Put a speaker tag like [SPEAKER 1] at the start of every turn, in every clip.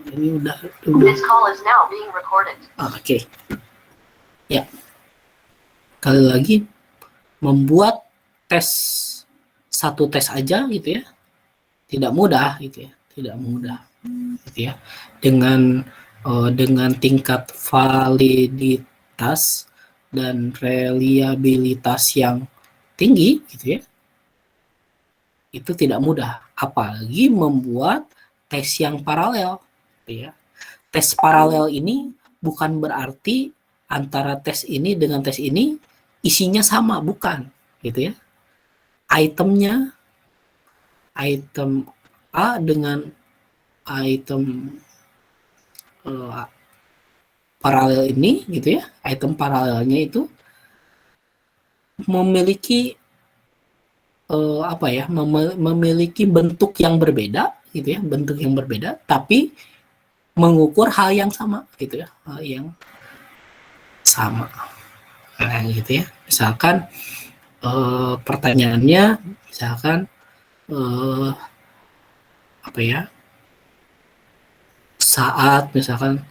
[SPEAKER 1] Ini udah.
[SPEAKER 2] This call is now being recorded.
[SPEAKER 1] Oke. Ya. Kali lagi membuat satu tes aja gitu ya. Tidak mudah gitu ya. Tidak mudah gitu ya. Dengan tingkat validitas dan reliabilitas yang tinggi gitu ya. Itu tidak mudah, apalagi membuat tes yang paralel gitu ya. Tes paralel ini bukan berarti antara tes ini dengan tes ini isinya sama, bukan gitu ya. Item A dengan item paralel ini gitu ya, item paralelnya itu memiliki memiliki bentuk yang berbeda gitu ya, bentuk yang berbeda tapi mengukur hal yang sama gitu ya, hal yang sama. Nah, gitu ya. Misalkan pertanyaannya misalkan saat misalkan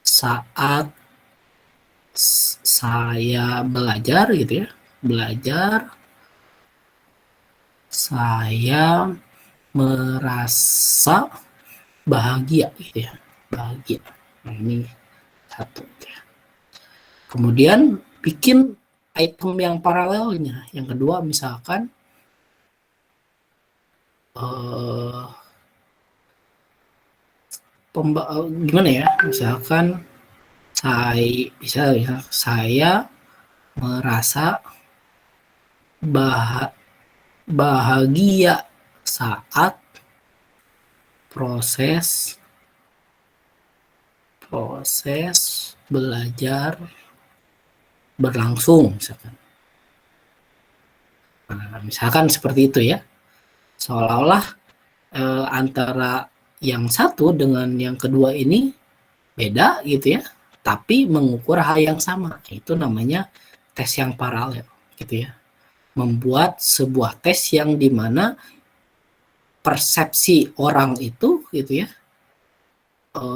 [SPEAKER 1] saat saya belajar gitu ya, saya merasa bahagia gitu ya, bahagia. Nah, ini satu gitu ya. Kemudian bikin item yang paralelnya. Yang kedua misalkan gimana ya? Misalkan saya merasa bahagia saat proses belajar berlangsung misalkan. Nah, misalkan seperti itu ya. Seolah-olah antara yang satu dengan yang kedua ini beda gitu ya, tapi mengukur hal yang sama. Itu namanya tes yang paralel gitu ya. Membuat sebuah tes yang dimana persepsi orang itu gitu ya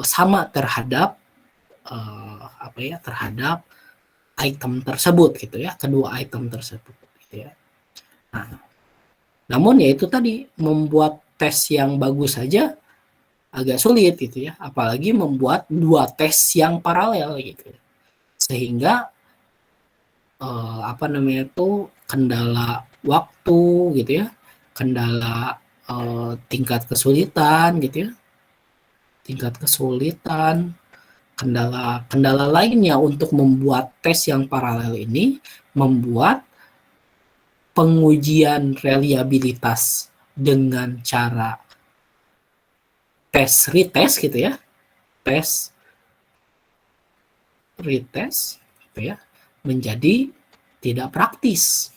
[SPEAKER 1] sama terhadap terhadap item tersebut gitu ya, kedua item tersebut gitu ya. Nah, namun ya itu tadi, membuat tes yang bagus saja agak sulit gitu ya, apalagi membuat dua tes yang paralel gitu. Sehingga kendala waktu gitu ya, kendala tingkat kesulitan gitu ya, kendala lainnya untuk membuat tes yang paralel ini membuat pengujian reliabilitas dengan cara tes retest gitu ya, tes retest gitu ya, menjadi tidak praktis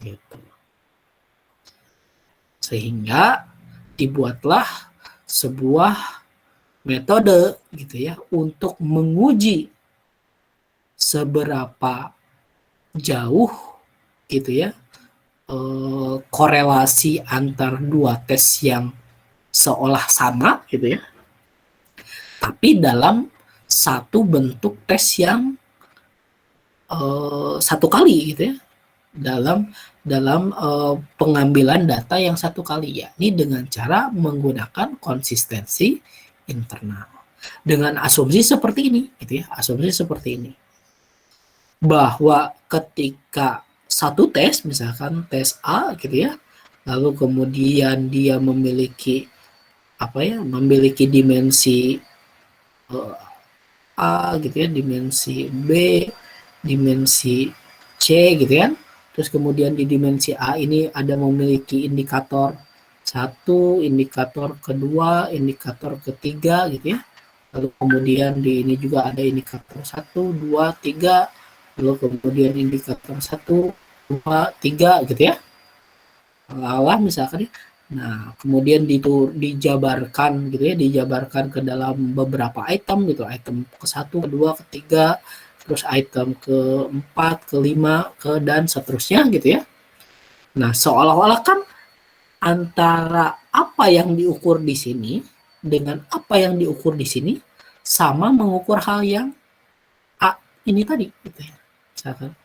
[SPEAKER 1] gitu. Sehingga dibuatlah sebuah metode gitu ya untuk menguji seberapa jauh gitu ya korelasi antar dua tes yang seolah sama gitu ya, tapi dalam satu bentuk tes yang satu kali gitu ya, dalam pengambilan data yang satu kali, yakni dengan cara menggunakan konsistensi internal. Dengan asumsi seperti ini gitu ya, asumsi seperti ini, bahwa ketika satu tes, misalkan tes A gitu ya, lalu kemudian dia memiliki memiliki dimensi A gitu ya, dimensi B, dimensi C gitu kan. Terus kemudian di dimensi A ini ada memiliki indikator 1, indikator kedua, indikator ketiga gitu ya. Lalu kemudian di ini juga ada indikator 1, 2, 3, lalu kemudian indikator 1, 2, 3 gitu ya. Lalu misalkan, nah kemudian dijabarkan gitu ya, dijabarkan ke dalam beberapa item gitu, item ke-1, ke-2, ke-3, terus item ke-4, ke-5, dan seterusnya gitu ya. Nah, seolah-olah kan antara apa yang diukur di sini dengan apa yang diukur di sini sama mengukur hal yang A ini tadi gitu ya. Misalkan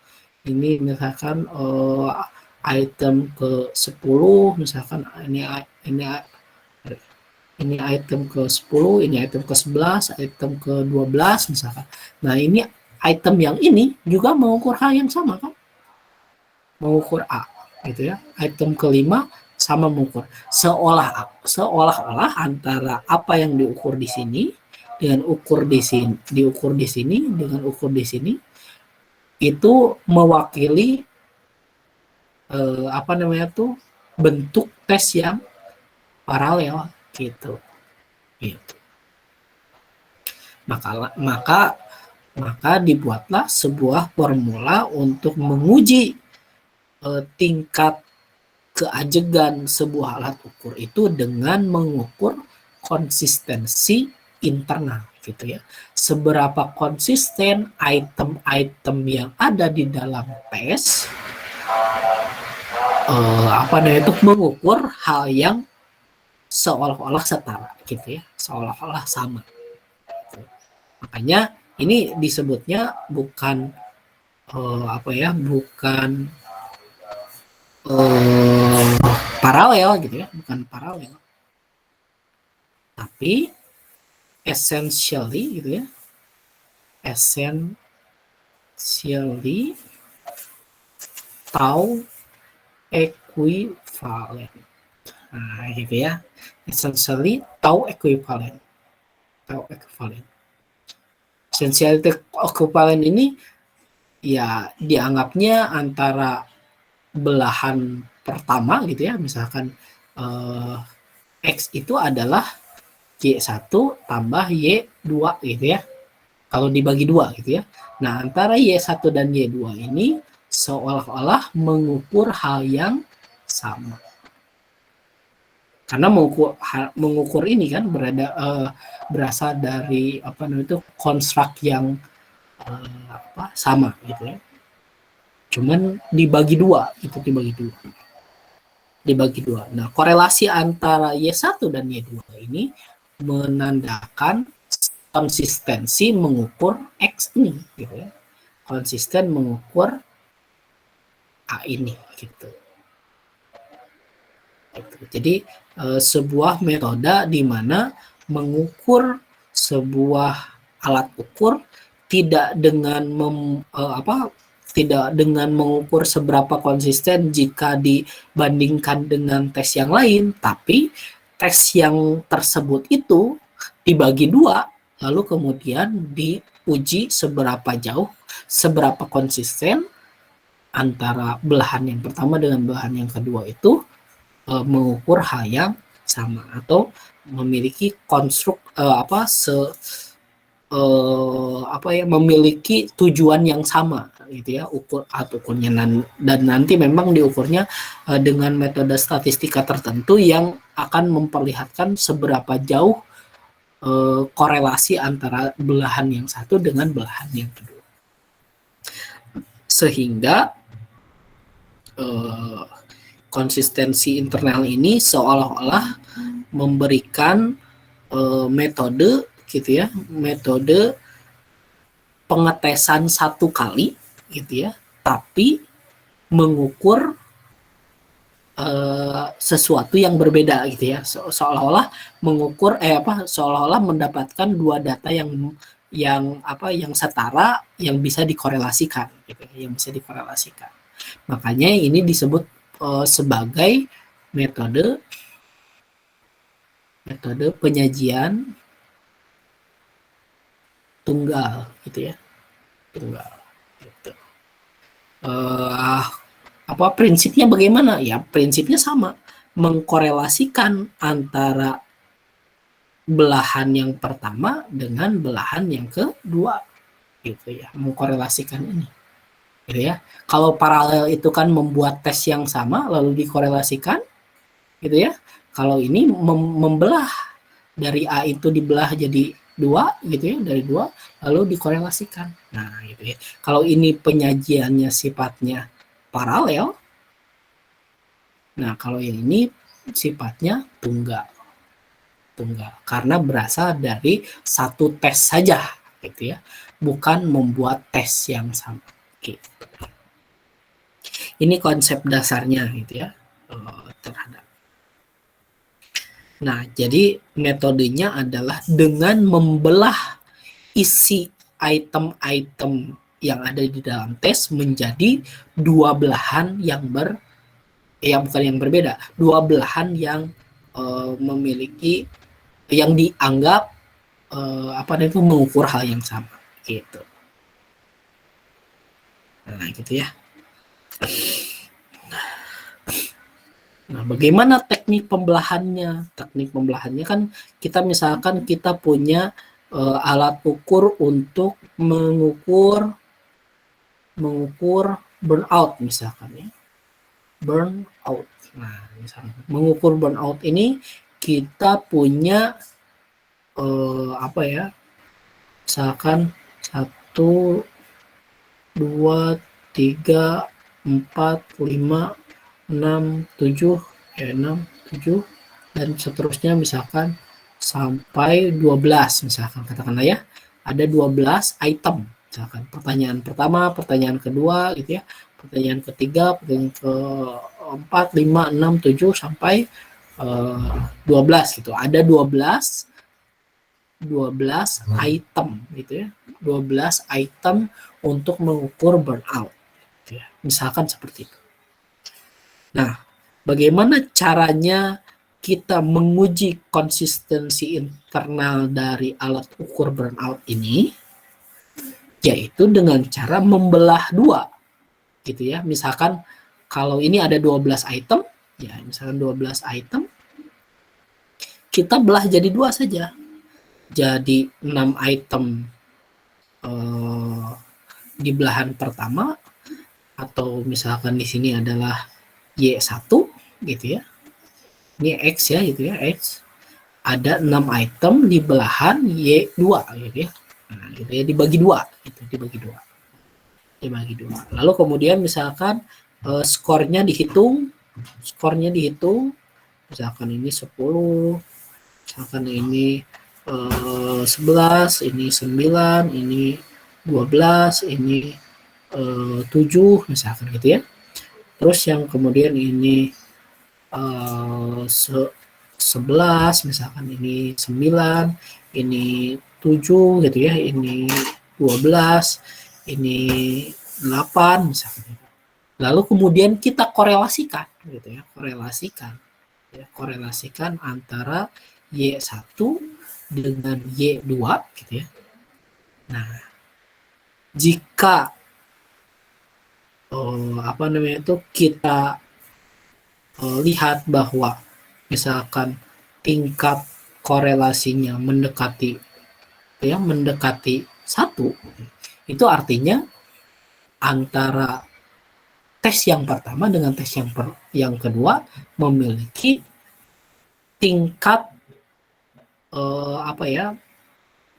[SPEAKER 1] item ke-10 misalkan ini item ke-10, ini item ke-11, item ke-12 misalkan. Nah, ini item yang ini juga mengukur hal yang sama kan? Mengukur A gitu ya. Item ke-5 sama mengukur. Seolah-olah antara apa yang diukur di sini dengan ukur di sini, diukur di sini dengan ukur di sini itu mewakili apa namanya tuh bentuk tes yang paralel gitu. Gitu. Maka dibuatlah sebuah formula untuk menguji tingkat keajegan sebuah alat ukur itu dengan mengukur konsistensi internal gitu ya. Seberapa konsisten item-item yang ada di dalam tes itu mengukur hal yang seolah-olah setara gitu ya, seolah-olah sama. Gitu. Makanya ini disebutnya bukan bukan paralel gitu ya, bukan paralel, tapi essentially gitu ya, essentially tau equivalent. Nah, gitu ya. Essentially tau equivalent. Essentially equivalent ini ya dianggapnya antara belahan pertama gitu ya, misalkan X itu adalah Y1 tambah Y2 gitu ya, kalau dibagi 2 gitu ya. Nah, antara Y1 dan Y2 ini seolah-olah mengukur hal yang sama. Karena mengukur ini kan berasal dari konstruk yang sama gitu ya. Cuman dibagi 2, itu dibagi 2. Nah, korelasi antara Y1 dan Y2 ini menandakan konsistensi mengukur X ini gitu ya. Konsisten mengukur A ini gitu. Jadi sebuah metode di mana mengukur sebuah alat ukur tidak dengan mengukur seberapa konsisten jika dibandingkan dengan tes yang lain, tapi tes yang tersebut itu dibagi 2, lalu kemudian diuji seberapa jauh, seberapa konsisten antara belahan yang pertama dengan belahan yang kedua itu mengukur hal yang sama atau memiliki konstruk memiliki tujuan yang sama gitu ya, ukurnya dan nanti memang diukurnya dengan metode statistika tertentu yang akan memperlihatkan seberapa jauh korelasi antara belahan yang satu dengan belahan yang kedua, sehingga konsistensi internal ini seolah-olah memberikan metode gitu ya, metode pengetesan satu kali gitu ya, tapi mengukur sesuatu yang berbeda gitu ya, seolah-olah mengukur seolah-olah mendapatkan dua data yang setara yang bisa dikorelasikan gitu, yang bisa dikorelasikan. Makanya ini disebut sebagai metode penyajian tunggal gitu ya, tunggal gitu. Prinsipnya bagaimana? Ya prinsipnya sama, mengkorelasikan antara belahan yang pertama dengan belahan yang kedua gitu ya, mengkorelasikan ini gitu ya. Kalau paralel itu kan membuat tes yang sama lalu dikorelasikan gitu ya. Kalau ini membelah dari A itu dibelah jadi 2 gitu ya, dari 2 lalu dikorelasikan. Nah, gitu ya. Kalau ini penyajiannya sifatnya paralel, nah kalau yang ini sifatnya tunggal. Karena berasal dari satu tes saja, gitu ya, bukan membuat tes yang sama. Oke. Ini konsep dasarnya, gitu ya, terhadap. Nah, jadi metodenya adalah dengan membelah isi item-item yang ada di dalam tes menjadi dua belahan yang bukan yang berbeda, dua belahan yang memiliki, yang dianggap itu mengukur hal yang sama, gitu. Nah, gitu ya. Nah, bagaimana teknik pembelahannya? Teknik pembelahannya kan kita misalkan kita punya alat ukur untuk mengukur burnout misalkan ya. Burnout. Nah, misalkan mengukur burnout ini kita punya misalkan 1, 2, 3, 4, 5, 6, 7, 6, 7, dan seterusnya misalkan sampai 12 misalkan, katakanlah ya, ada 12 item misalkan, pertanyaan pertama, pertanyaan kedua gitu ya, pertanyaan ketiga, pertanyaan keempat, 5, 6, 7 sampai 12 gitu. Ada 12 item gitu ya. 12 item untuk mengukur burnout. Gitu ya. Misalkan seperti itu. Nah, bagaimana caranya kita menguji konsistensi internal dari alat ukur burnout ini? Yaitu dengan cara membelah dua. Gitu ya. Misalkan kalau ini ada 12 item, ya misalkan 12 item, kita belah jadi dua saja. Jadi 6 item di belahan pertama, atau misalkan di sini adalah Y1 gitu ya. Ini X ya gitu ya, X. Ada 6 item di belahan Y2 gitu ya. Nah, gitu ya, dibagi dua, gitu, dibagi dua. Lalu kemudian misalkan skornya dihitung, misalkan ini 10, misalkan ini 11, ini 9, ini 12, ini 7 misalkan gitu ya. Terus yang kemudian ini 11 misalkan, ini 9, ini 7 gitu ya, ini 12, ini 8 misalkan. Lalu kemudian kita korelasikan gitu ya, korelasikan antara Y1 dengan Y2 gitu ya. Nah, jika kita lihat bahwa misalkan tingkat korelasinya mendekati 1, itu artinya antara tes yang pertama dengan tes yang kedua memiliki tingkat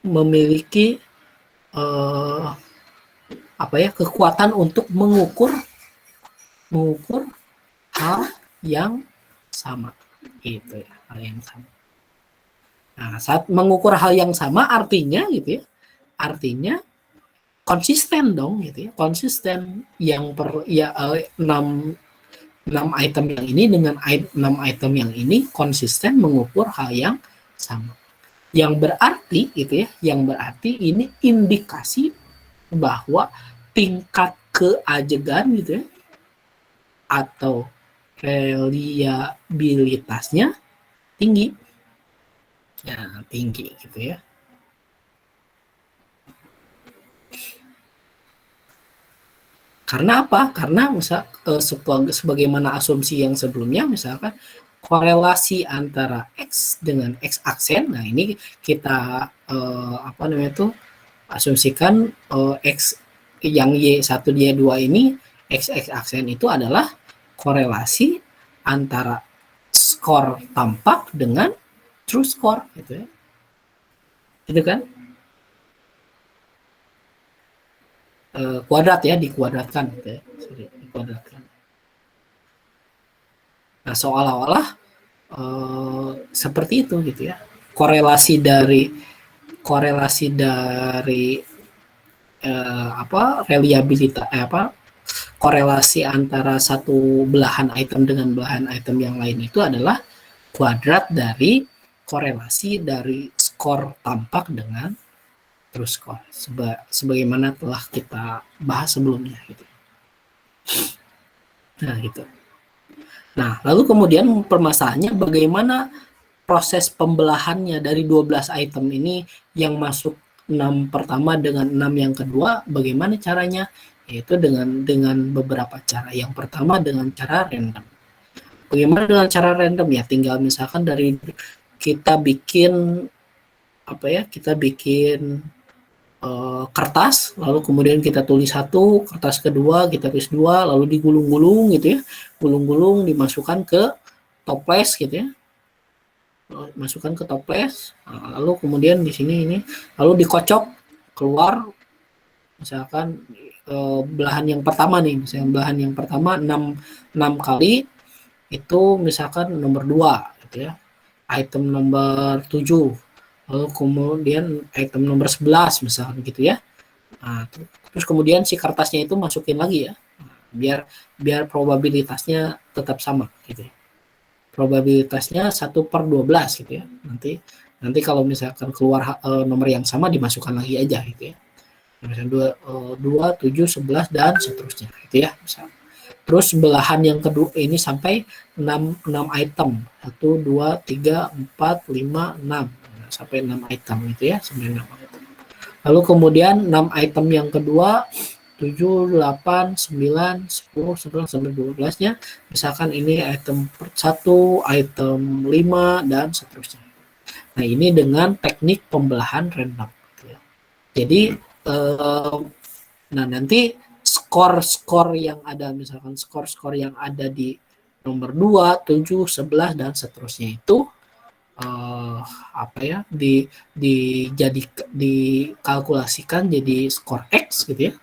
[SPEAKER 1] memiliki kekuatan untuk mengukur hal yang sama, gitu ya, hal yang sama. Nah, saat mengukur hal yang sama artinya gitu ya, artinya konsisten dong gitu ya, konsisten yang 6 item yang ini dengan 6 item yang ini konsisten mengukur hal yang sama. Yang berarti gitu ya, yang berarti ini indikasi bahwa tingkat keajegan gitu ya, atau reliabilitasnya tinggi. Ya, tinggi gitu ya. Karena apa? Karena misal sebagaimana asumsi yang sebelumnya, misalkan korelasi antara X dengan X aksen. Nah, ini kita asumsikan X yang Y1 Y2 ini X aksen itu adalah korelasi antara skor tampak dengan true score gitu ya. Gitu kan? Kuadrat ya, dikuadratkan gitu ya. Dikuadratkan. Nah, seolah-olah seperti itu gitu ya. Korelasi dari reliabilitas korelasi antara satu belahan item dengan belahan item yang lain itu adalah kuadrat dari korelasi dari skor tampak dengan true score sebagaimana telah kita bahas sebelumnya gitu. Nah, gitu. Nah, lalu kemudian permasalahannya bagaimana proses pembelahannya dari 12 item ini yang masuk 6 pertama dengan 6 yang kedua, bagaimana caranya? Yaitu dengan beberapa cara. Yang pertama dengan cara random. Bagaimana dengan cara random? Ya tinggal misalkan dari kita bikin kita bikin kertas, lalu kemudian kita tulis satu, kertas kedua kita tulis dua, lalu digulung-gulung gitu ya, gulung-gulung dimasukkan ke toples gitu ya, masukkan ke toples, lalu kemudian di sini ini, lalu dikocok keluar, misalkan belahan yang pertama nih, misalnya belahan yang pertama 6 kali itu misalkan nomor 2 gitu ya, item nomor 7, lalu kemudian item nomor 11 misalkan gitu ya. Nah, terus kemudian si kertasnya itu masukin lagi ya, biar probabilitasnya tetap sama gitu ya. Probabilitasnya 1/12 gitu ya. Nanti kalau misalkan keluar nomor yang sama dimasukkan lagi aja gitu ya. Misalnya 2, 7, 11 dan seterusnya gitu ya. Misalnya. Terus belahan yang kedua ini sampai 6 item. 1, 2, 3, 4, 5, 6. Sampai 6 item gitu ya. Sampai 6 item. Lalu kemudian 6 item yang kedua 7, 8, 9, 10, 11, sampai 12-nya. Misalkan ini item 1, item 5, dan seterusnya. Nah, ini dengan teknik pembelahan random. Jadi, nah nanti skor-skor yang ada, misalkan skor-skor yang ada di nomor 2, 7, 11, dan seterusnya itu dikalkulasikan jadi skor X gitu ya,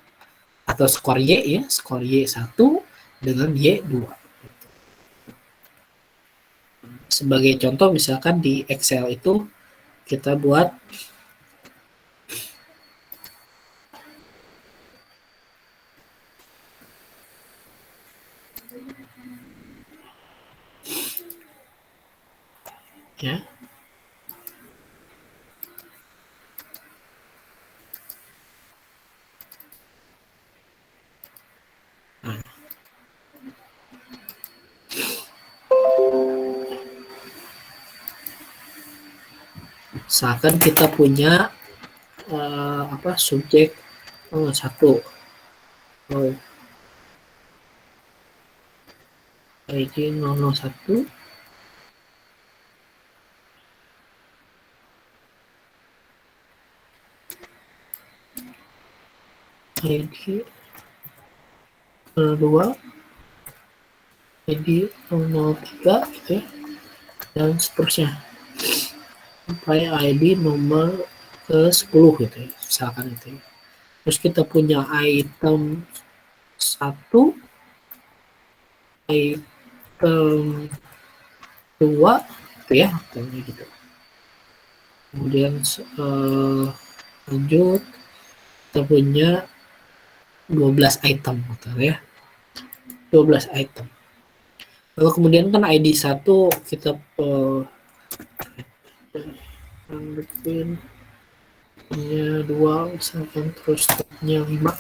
[SPEAKER 1] atau skor Y ya, skor Y1 dengan Y2. Sebagai contoh misalkan di Excel itu kita buat ya. Nah. Misalkan kita punya subjek 1 ID 001 ID 02 ID 003 gitu ya, dan seterusnya sampai ID nomor ke 10 gitu ya, misalkan itu ya. Terus kita punya item 1, item 2 gitu ya, gitu. Kemudian lanjut kita punya 12 item gitu ya, 12 item. Lalu kemudian kan ID 1 kita punya 2 misalkan, terus punya 5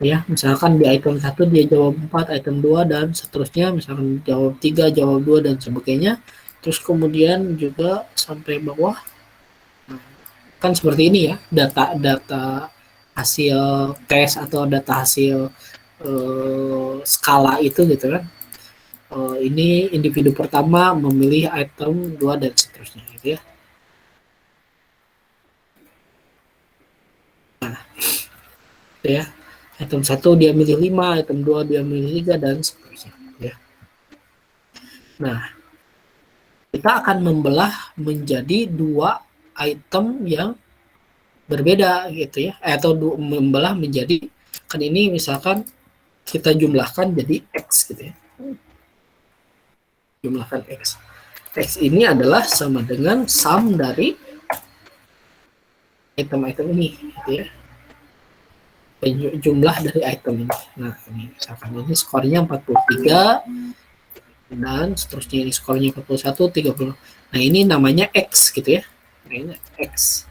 [SPEAKER 1] ya, misalkan di item 1 dia jawab 4, item 2 dan seterusnya, misalkan jawab 3, jawab 2 dan sebagainya. Terus kemudian juga sampai bawah kan seperti ini ya, data hasil tes atau data hasil skala itu gitu kan. Ini individu pertama memilih item 2 dan seterusnya gitu ya. Nah, itu ya. Item 1 dia milih 5, item 2 dia milih 3 dan seterusnya ya. Nah, kita akan membelah menjadi 2 item yang berbeda gitu ya, atau membelah menjadi, kan ini misalkan kita jumlahkan jadi X gitu ya. jumlahkan X. X ini adalah sama dengan sum dari item-item ini, gitu ya. Jumlah dari item ini. Nah, ini misalkan ini skornya 43 dan seterusnya, ini skornya 41, 30. Nah, ini namanya X gitu ya. Nah, ini X.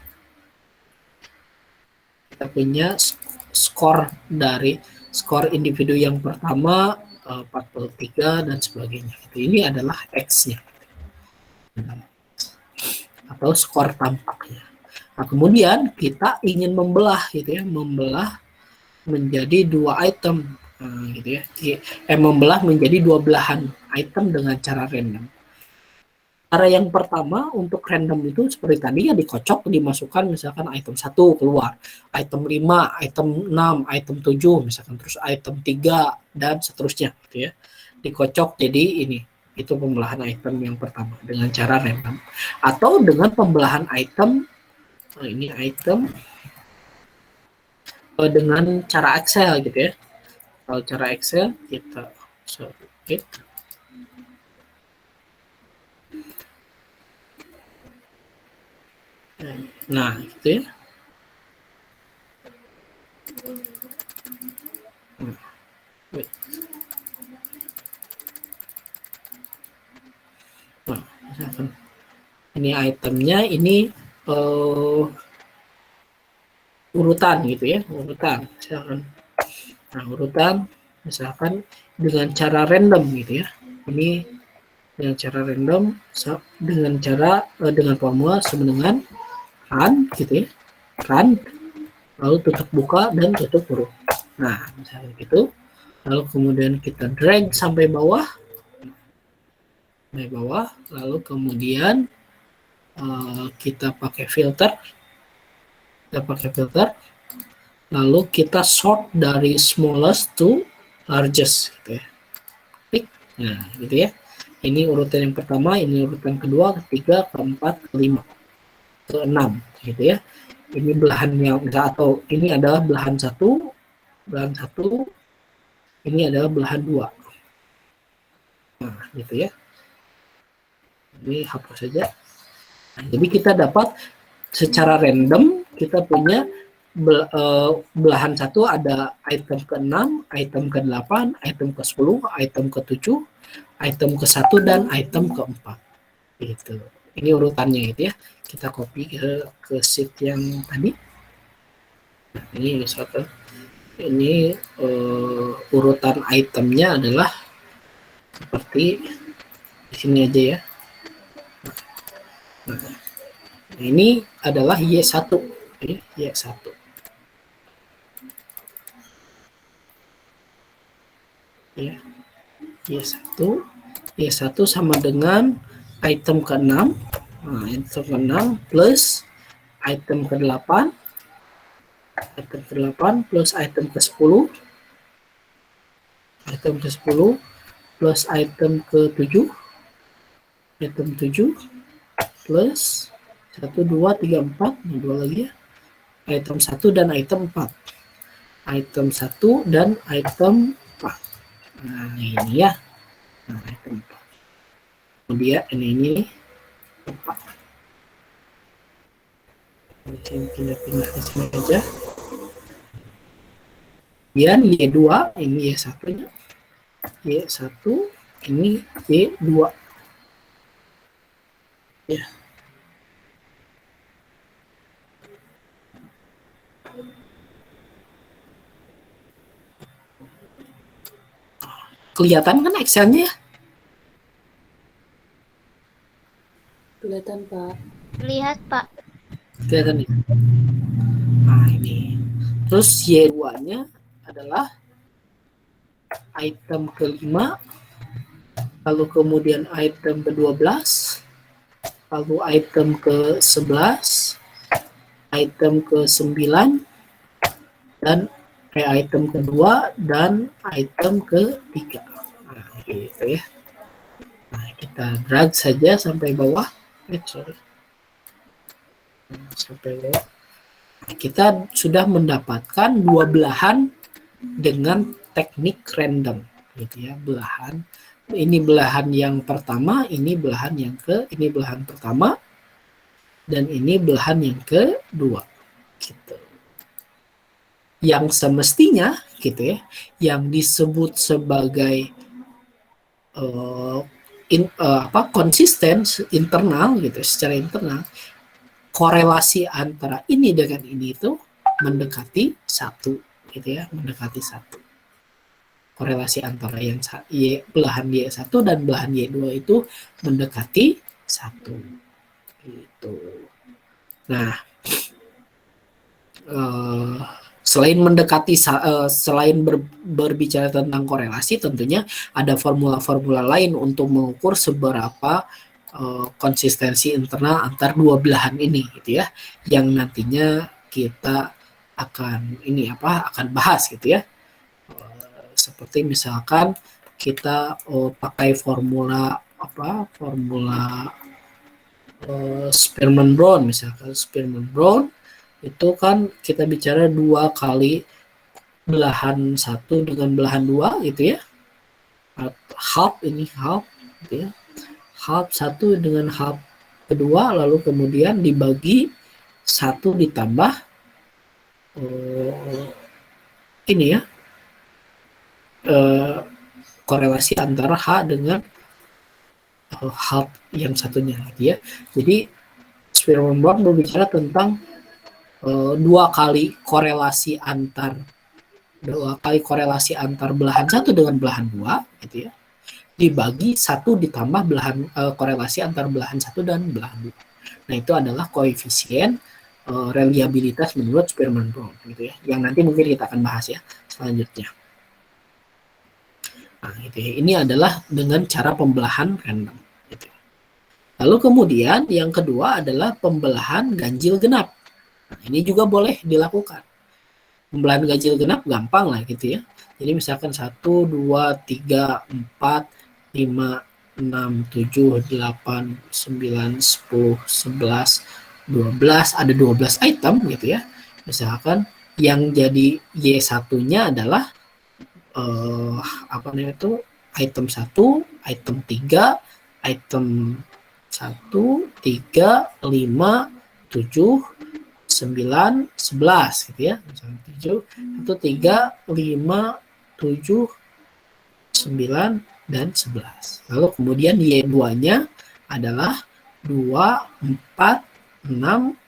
[SPEAKER 1] Kita punya skor dari skor individu yang pertama 43 dan sebagainya. Ini adalah X-nya. Atau skor tampaknya. Nah, kemudian kita ingin membelah gitu ya, membelah menjadi dua item, gitu ya, membelah menjadi dua belahan item dengan cara random. Cara yang pertama untuk random itu seperti tadi ya, dikocok, dimasukkan misalkan item 1 keluar, item 5, item 6, item 7 misalkan, terus item 3 dan seterusnya gitu ya. Dikocok jadi ini. Itu pembelahan item yang pertama dengan cara random. Atau dengan pembelahan item, ini item dengan cara Excel gitu ya. Kalau cara Excel kita nah gitu ya. Nah, misalkan ini itemnya ini urutan gitu ya, urutan misalkan. Nah, urutan misalkan dengan cara random gitu ya. Ini dengan cara random dengan cara dengan formula sama dengan run gitu ya. Run lalu tutup buka dan tutup huruf. Nah, misalnya gitu. Lalu kemudian kita drag sampai bawah. Lalu kemudian kita pakai filter. Lalu kita sort dari smallest to largest gitu ya. Klik. Nah, gitu ya. Ini urutan yang pertama, ini urutan kedua, ketiga, keempat, kelima, keenam gitu ya. Ini belahan yang enggak, atau ini adalah belahan satu, ini adalah belahan 2. Nah, gitu ya. Ini hapus saja. Nah, jadi kita dapat secara random, kita punya belahan satu ada item ke-6, item ke-8, item ke-10, item ke-7, item ke-1, dan item ke-4. Gitu. Ini urutannya gitu ya. Kita copy ke sheet yang tadi. Nah, ini misalkan ini urutan itemnya adalah seperti di sini aja ya. Nah, ini adalah Y1. Y1. Ya. Y1 sama dengan item ke-6. Nah, item ke-6 plus item ke-8. Item ke-8 plus item ke-10. Item ke-10 plus item ke-7. Item 7 plus 1, 2, 3, 4. Ini 2 lagi ya. Item 1 dan item 4. Item 1 dan item 4. Nah, ini ya. Nah, item 4. Kemudian ini 4. Pindah-pindah ke sini aja. Kemudian Y2, ini Y1-nya. Y1, ini Y2. Ya. Kelihatan kan Excel-nya ya?
[SPEAKER 3] Kelihatan, Pak.
[SPEAKER 4] Lihat, Pak.
[SPEAKER 1] Kelihatan nih. Nah, ini. Terus Y2-nya adalah item ke-5, lalu kemudian item ke-12, lalu item ke-11, item ke-9, dan item kedua dan item ke-3. Nah, gitu ya. Nah, kita drag saja sampai bawah. Sampai bawah. Nah, kita sudah mendapatkan dua belahan dengan teknik random, gitu ya, belahan ini belahan yang pertama, ini belahan yang ini belahan pertama, dan ini belahan yang kedua. Gitu. Yang semestinya, gitu ya, yang disebut sebagai konsisten internal, gitu, secara internal, korelasi antara ini dengan ini itu mendekati 1, gitu ya, mendekati 1. Korelasi antara yang Y, belahan Y1 dan belahan Y2 itu mendekati 1. Gitu. Nah, selain mendekati, selain berbicara tentang korelasi, tentunya ada formula-formula lain untuk mengukur seberapa konsistensi internal antar dua belahan ini, gitu ya, yang nantinya kita akan bahas, gitu ya. Seperti misalkan kita pakai formula Spearman-Brown, misalkan Spearman-Brown itu kan kita bicara 2 kali belahan 1 dengan belahan 2, gitu ya, half gitu ya, half 1 dengan half kedua, lalu kemudian dibagi 1 ditambah ini ya, korelasi antara H dengan half yang satunya, gitu ya. Jadi Spearman-Brown berbicara tentang 2 kali korelasi antar belahan 1 dengan belahan 2, gitu ya, dibagi 1 ditambah belahan korelasi antar belahan 1 dan belahan 2. Nah, itu adalah koefisien reliabilitas menurut Spearman-Brown, gitu ya, yang nanti mungkin kita akan bahas ya selanjutnya. Nah, gitu ya. Ini adalah dengan cara pembelahan random. Gitu. Lalu kemudian yang kedua adalah pembelahan ganjil genap. Nah, ini juga boleh dilakukan. Pembelahan ganjil genap gampang lah, gitu ya. Jadi misalkan 1, 2, 3, 4, 5, 6, 7, 8, 9, 10, 11, 12, ada 12 item, gitu ya. Misalkan yang jadi Y1-nya adalah item 1, item 3, item 1, 3, 5, 7, 9, 11, gitu ya. Misalnya 1, 3, 5, 7, 9, dan 11. Lalu kemudian Y2-nya adalah 2, 4, 6,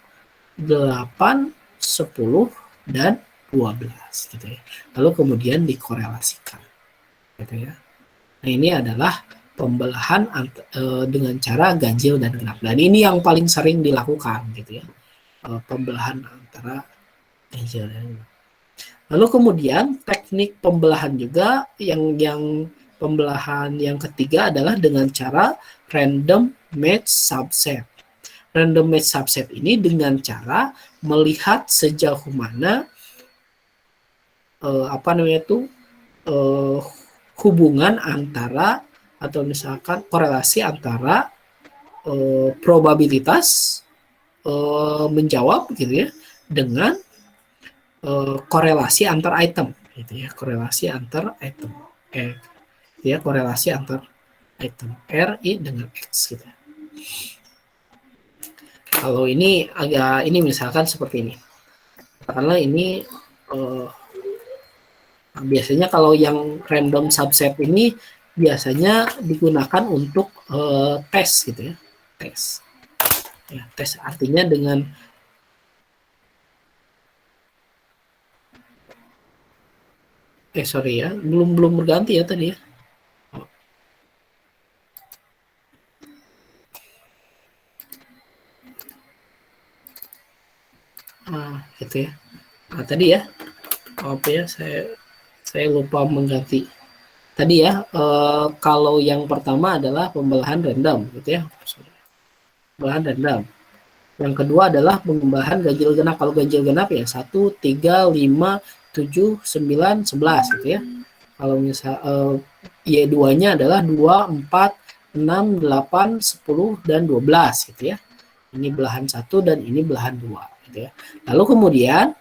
[SPEAKER 1] 8, 10, dan 12, gitu ya. Lalu kemudian dikorelasikan, gitu ya. Nah, ini adalah pembelahan dengan cara ganjil dan genap. Dan ini yang paling sering dilakukan, gitu ya, pembelahan antara ganjil dan genap. Lalu kemudian teknik pembelahan juga yang pembelahan yang ketiga adalah dengan cara random match subset. Random match subset ini dengan cara melihat sejauh mana hubungan antara atau misalkan korelasi antara probabilitas menjawab, gitu ya, dengan korelasi antar item, gitu ya, korelasi antar item, ya, korelasi antar item RI dengan X, gitu. Kalau ini misalkan seperti ini, karena ini biasanya kalau yang random subset ini biasanya digunakan untuk tes, gitu ya, tes. Ya, tes artinya dengan sorry ya, belum berganti ya tadi ya. Gitu ya. Nah, tadi ya, apa ya, saya lupa mengganti. Tadi ya, kalau yang pertama adalah pembelahan random, gitu ya. Pembelahan random. Yang kedua adalah pembelahan ganjil genap. Kalau ganjil genap ya 1, 3, 5, 7, 9, 11, gitu ya. Kalau misal Y2-nya adalah 2, 4, 6, 8, 10, dan 12, gitu ya. Ini belahan 1 dan ini belahan 2, gitu ya. Lalu kemudian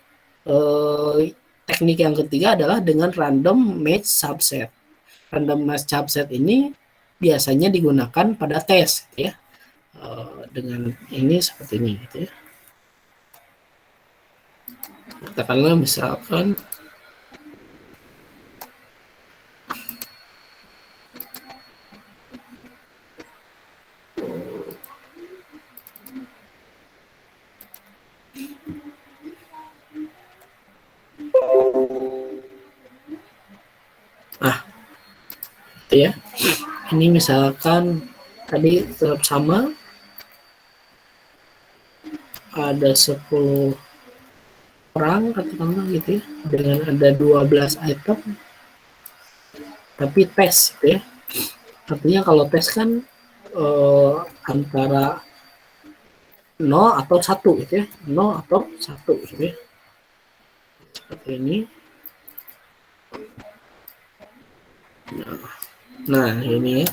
[SPEAKER 1] teknik yang ketiga adalah dengan random match subset. Random match subset ini biasanya digunakan pada tes gitu ya. Dengan ini seperti ini gitu ya. Katakanlah misalkan gitu ya. Ini misalkan tadi tetap sama, ada 10 orang katakanlah gitu ya, dengan ada 12 item, tapi tes gitu ya. Artinya kalau tes kan antara 0 atau 1 gitu ya, 0 atau 1 gitu ya. Seperti ini. Nah ini ya.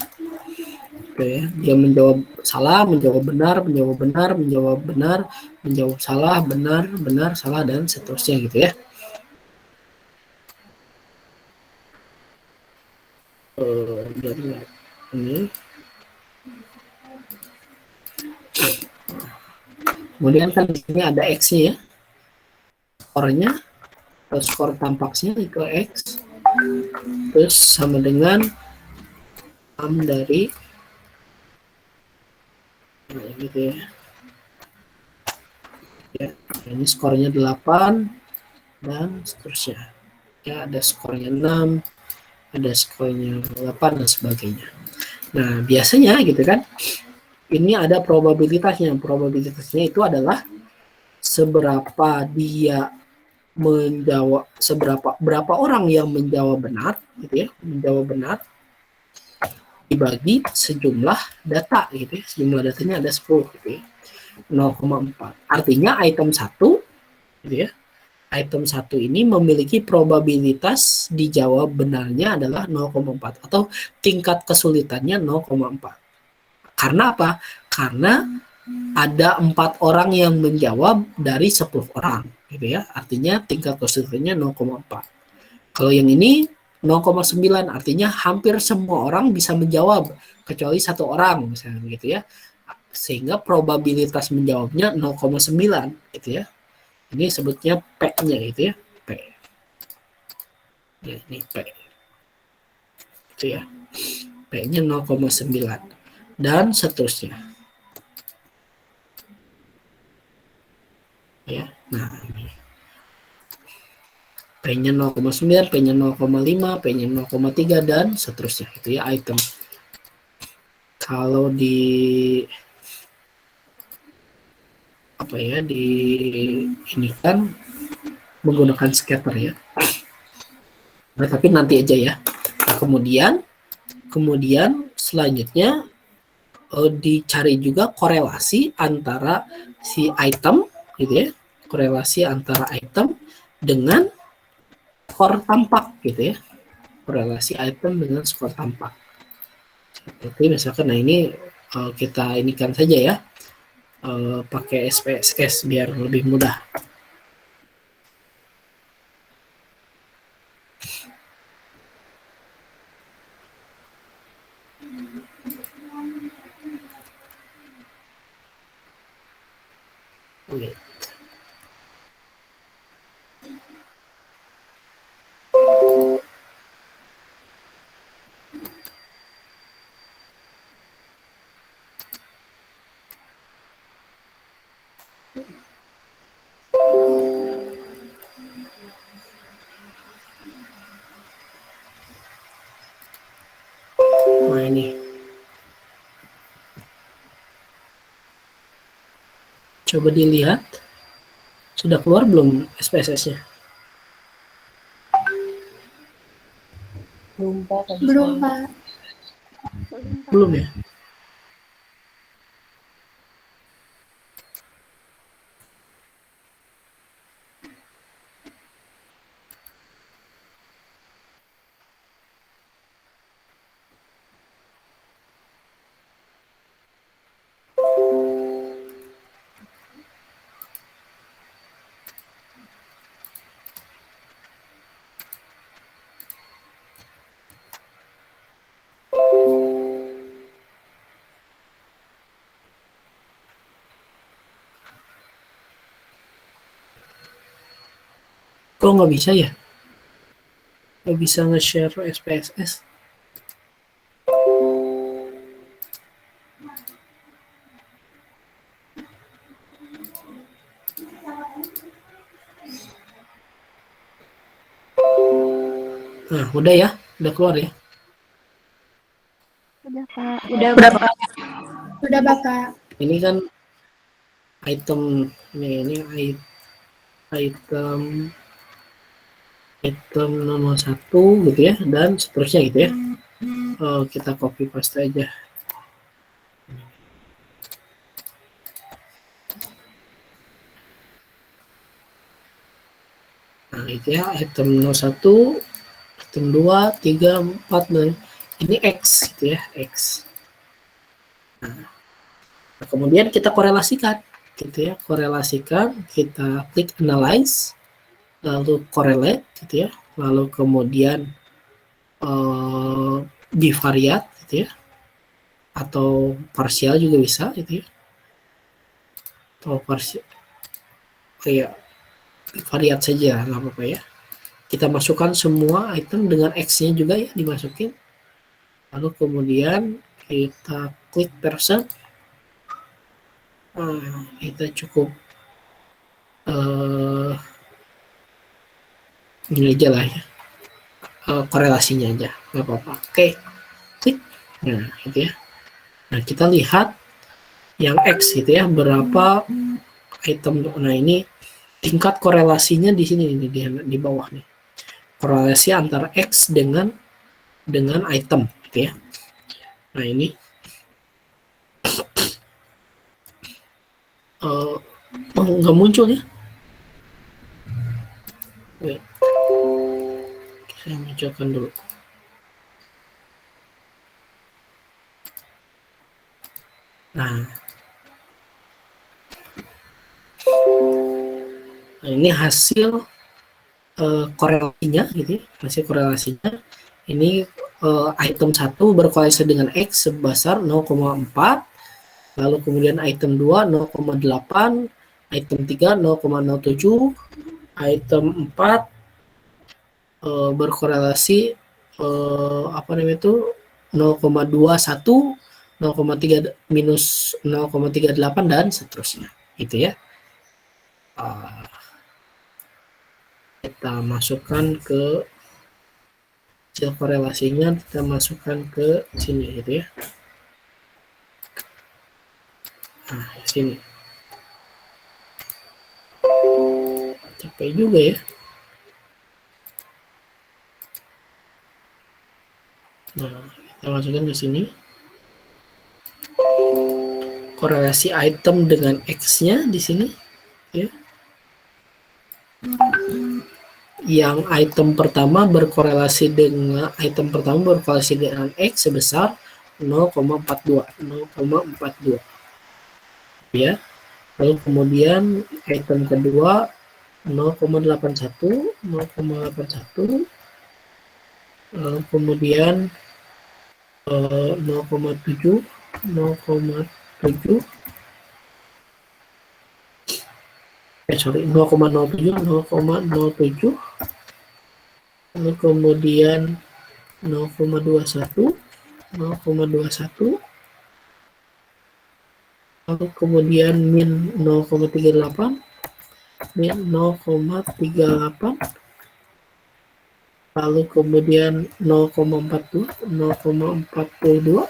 [SPEAKER 1] Oke, ya. Dia menjawab salah, menjawab benar, menjawab benar, menjawab benar, menjawab salah, benar, benar, salah, dan seterusnya gitu ya. Dari ini. Kemudian kan di sini ada X-nya ya. Skornya, atau skor tampaknya itu X. Terus sama dengan 6 dari gitu ya. Ya, ini skornya 8 dan seterusnya. Ya, ada skornya 6, ada skornya 8 dan sebagainya. Nah, biasanya gitu kan, ini ada probabilitasnya. Probabilitasnya itu adalah seberapa dia menjawab, berapa orang yang menjawab benar gitu ya, menjawab benar dibagi sejumlah data gitu ya. Sejumlah datanya ada 10 gitu ya. 0,4. Artinya item 1 gitu ya. Item 1 ini memiliki probabilitas dijawab benarnya adalah 0,4 atau tingkat kesulitannya 0,4. Karena apa? Karena ada 4 orang yang menjawab dari 10 orang gitu ya. Artinya tingkat kesulitannya 0,4. Kalau yang ini 0,9 artinya hampir semua orang bisa menjawab kecuali 1 orang misalnya gitu ya. Sehingga probabilitas menjawabnya 0,9 gitu ya. Ini sebutnya P-nya gitu ya. P. Ya, ini P. Itu ya. P-nya 0,9 dan seterusnya. Ya. Nah, ini. P-nya 0,9, P-nya 0,5, P-nya 0,3 dan seterusnya itu ya item. Kalau di apa ya, di ini kan menggunakan scatter ya. Nah, tapi nanti aja ya. Nah, kemudian selanjutnya dicari juga korelasi antara si item gitu ya, korelasi antara item dengan skor tampak gitu ya, korelasi item dengan skor tampak. Oke, misalkan nah ini kita inikan saja ya, pakai SPSS biar lebih mudah. Oke. Nah ini coba dilihat sudah keluar belum SPSS-nya?
[SPEAKER 3] Belum, Pak.
[SPEAKER 4] Belum, Pak.
[SPEAKER 1] Belum ya? Kok nggak bisa ya? Nggak bisa nge-share SPSS. Nah, udah ya? Udah keluar ya?
[SPEAKER 4] Udah, Pak.
[SPEAKER 5] Udah Bapak. Udah Bapak.
[SPEAKER 1] Ini kan item, ini item nomor 1 gitu ya, dan seterusnya gitu ya. Kita copy paste aja. Nah, itu ya, item nomor 1, item 2, 3, 4, dan ini X gitu ya, X. Nah, kemudian kita korelasikan gitu ya, kita klik analyze, lalu correlate gitu ya, lalu kemudian bivariate gitu ya, atau parsial juga bisa gitu ya, atau parsial kayak bivariate saja nggak apa-apa ya. Kita masukkan semua item dengan X-nya juga ya, dimasukin, lalu kemudian kita klik person. Kita cukup ini aja lah ya, korelasinya aja nggak apa-apa. Oke, klik. Nah gitu ya. Nah kita lihat yang X gitu ya, berapa item. Nah ini tingkat korelasinya di sini nih, di bawah nih, korelasi antara X dengan item gitu ya. Nah ini nggak muncul ya. Wait. Saya munculkan dulu. Nah, ini hasil korelasinya gitu ya, hasil korelasinya. Ini item 1 berkorelasi dengan X sebesar 0,4, lalu kemudian item 2 0,8, item 3 0,07, item 4 berkorelasi apa namanya itu 0,21, 0,3 minus 0,38 dan seterusnya gitu ya. Kita masukkan ke hasil korelasinya, kita masukkan ke sini gitu ya. Nah, sini. Capek juga ya. Nah, kita masukkan ke sini. Korelasi item dengan X-nya di sini ya. Yang item pertama berkorelasi dengan X sebesar 0,42 ya. Lalu kemudian item kedua 0,81, lalu kemudian 0,7, sorry, 0,07, lalu kemudian 0,21, lalu kemudian min 0,38, lalu kemudian 0,42,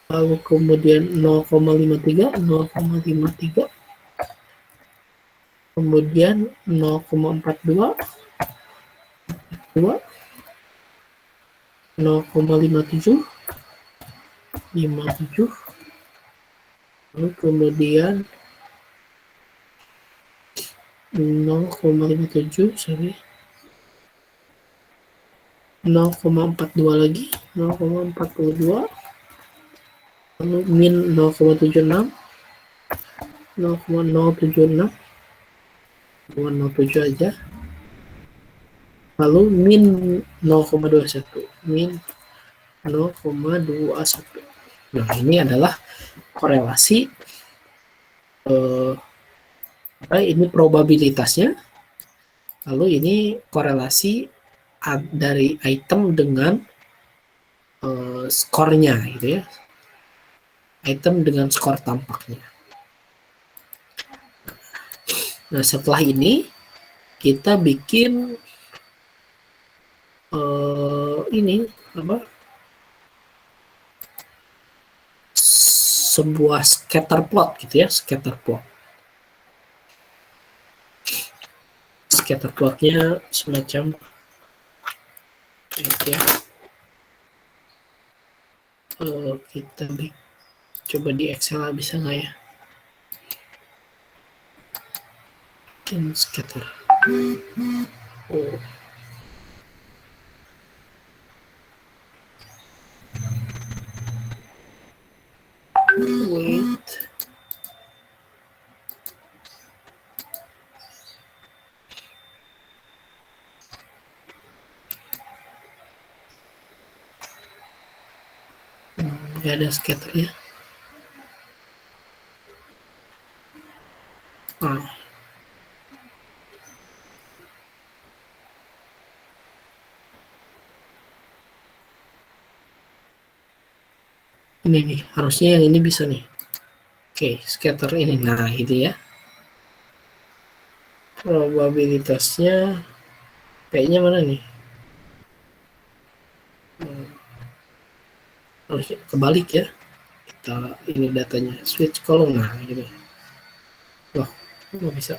[SPEAKER 1] lalu kemudian 0,53, kemudian 0,42, 0,57, lalu kemudian 0,57, sorry, 0,42 lagi, 0,42, lalu min 0,76, 0,076, 0,07 aja, lalu min 0,21, min 0,21. Nah ini adalah korelasi ini probabilitasnya Lalu ini korelasi dari item dengan skornya gitu ya. Item dengan skor tampaknya. Nah, setelah ini kita bikin ini apa? Sebuah scatter plot gitu ya, scatter plot. Scatter plotnya semacam gitu ya. Kita coba di Excel bisa nggak ya? Bikin scatter. Oh. Wait. Nggak ada scatter ya. Ini nih, harusnya yang ini bisa nih. Oke, scatter ini. Nah, itu ya. Probabilitasnya kayaknya mana nih? Harusnya kebalik ya. Kita ini datanya switch column. Nah, gitu. Wah, nggak bisa.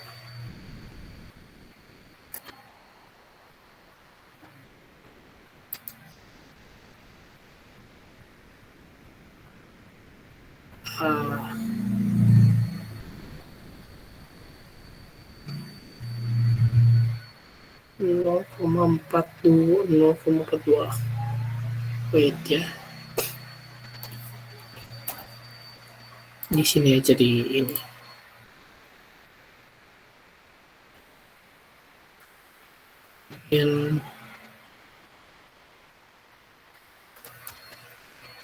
[SPEAKER 1] Nol koma 0,42. Wait ya. Di sini aja di ini. Yang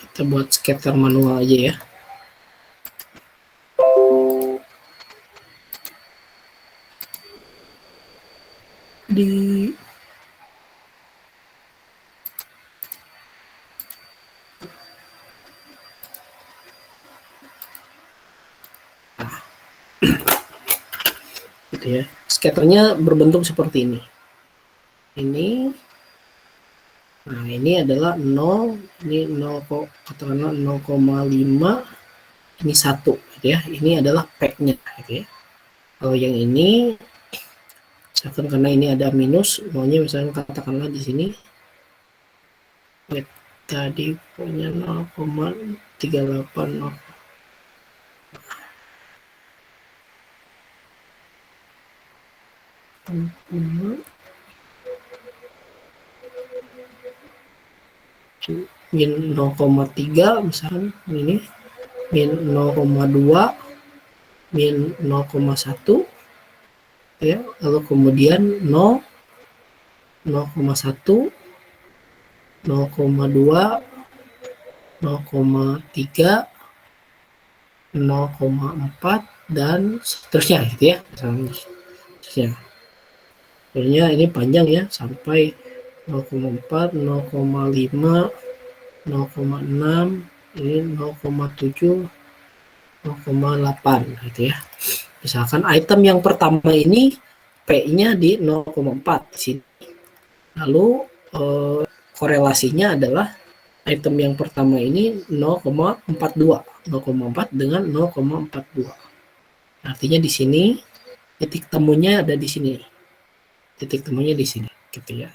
[SPEAKER 1] kita buat scatter manual aja ya. Di gitu ya. Scatternya berbentuk seperti ini. Nah, ini adalah 0, ini 0, katakanlah 0,5, ini 1 gitu ya. Ini adalah P-nya gitu ya. Kalau yang ini misalkan karena ini ada minus, maunya misalnya katakanlah di sini tadi punya 0,38. Min 0,3 misalkan ini min 0,2 min 0,1 ya, lalu kemudian 0, 0,1, 0,2, 0,3, 0,4 dan seterusnya gitu ya. Sebenarnya ini panjang ya, sampai 0,4, 0,5, 0,6, ini 0,7, 0,8 gitu ya. Misalkan item yang pertama ini P-nya di 0,4 di sini. Lalu korelasinya adalah item yang pertama ini 0,42, 0,4 dengan 0,42. Artinya di sini titik temunya ada di sini. Titik temunya di sini gitu ya.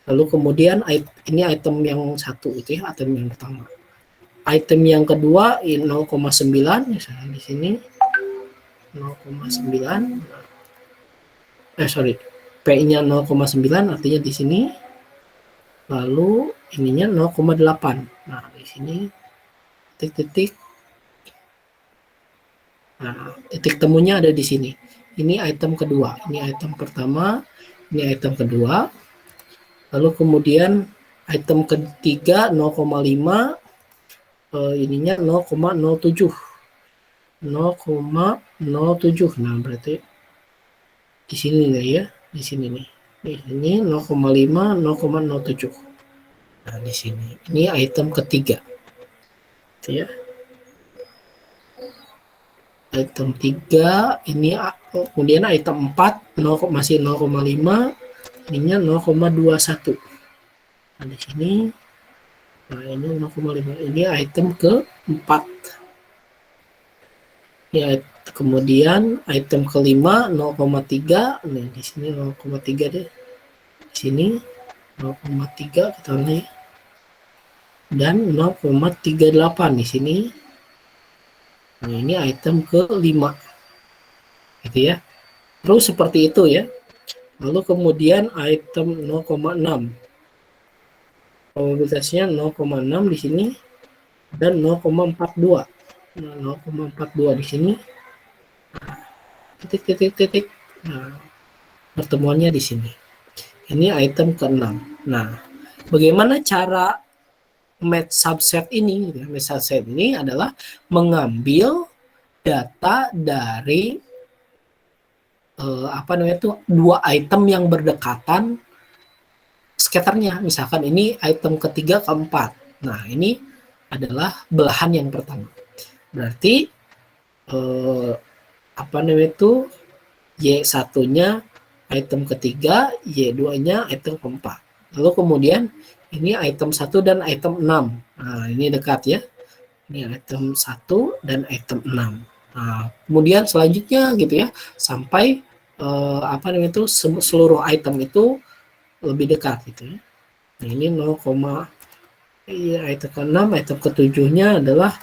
[SPEAKER 1] Lalu kemudian ini item yang satu itu ya, item yang pertama. Item yang kedua 0,9 misalnya di sini 0,9. P-nya 0,9 artinya di sini. Lalu ininya 0,8. Nah, di sini titik-titik. Nah, titik temunya ada di sini. Ini item kedua, ini item pertama, ini item kedua. Lalu kemudian item ketiga 0,5, ininya 0,07. 0,07. Nah, berarti di sini nih ya, di sini nih. Ini 0,5, 0,07. Nah, di sini. Ini item ketiga. Gitu ya. Item 3, ini kemudian item 4, masih 0,5, ininya 0,21. Nah, di sini. Nah, ini 0,5. Ini item keempat. Ya, kemudian item kelima 0,3. Nah, di sini 0,3 deh. Di sini 0,3 kita lihat. Dan 0,38 di sini. Nah, ini item kelima. Gitu ya. Terus seperti itu ya. Lalu kemudian item 0,6. Probabilitasnya 0,6 di sini dan 0,42. Nah, 0,42 di sini. Nah, titik. Nah, pertemuannya di sini. Ini item ke-6. Nah, bagaimana cara match subset ini? Match subset ini adalah mengambil data dari dua item yang berdekatan scatternya. Misalkan ini item ketiga keempat. Nah, ini adalah belahan yang pertama. Berarti Y1-nya item ketiga, Y2-nya item keempat. Lalu kemudian ini item 1 dan item 6. Nah, ini dekat ya. Ini item 1 dan item 6. Nah, kemudian selanjutnya gitu ya, sampai seluruh item itu lebih dekat gitu ya. Nah, ini 0, item ke-6, item ke-7-nya adalah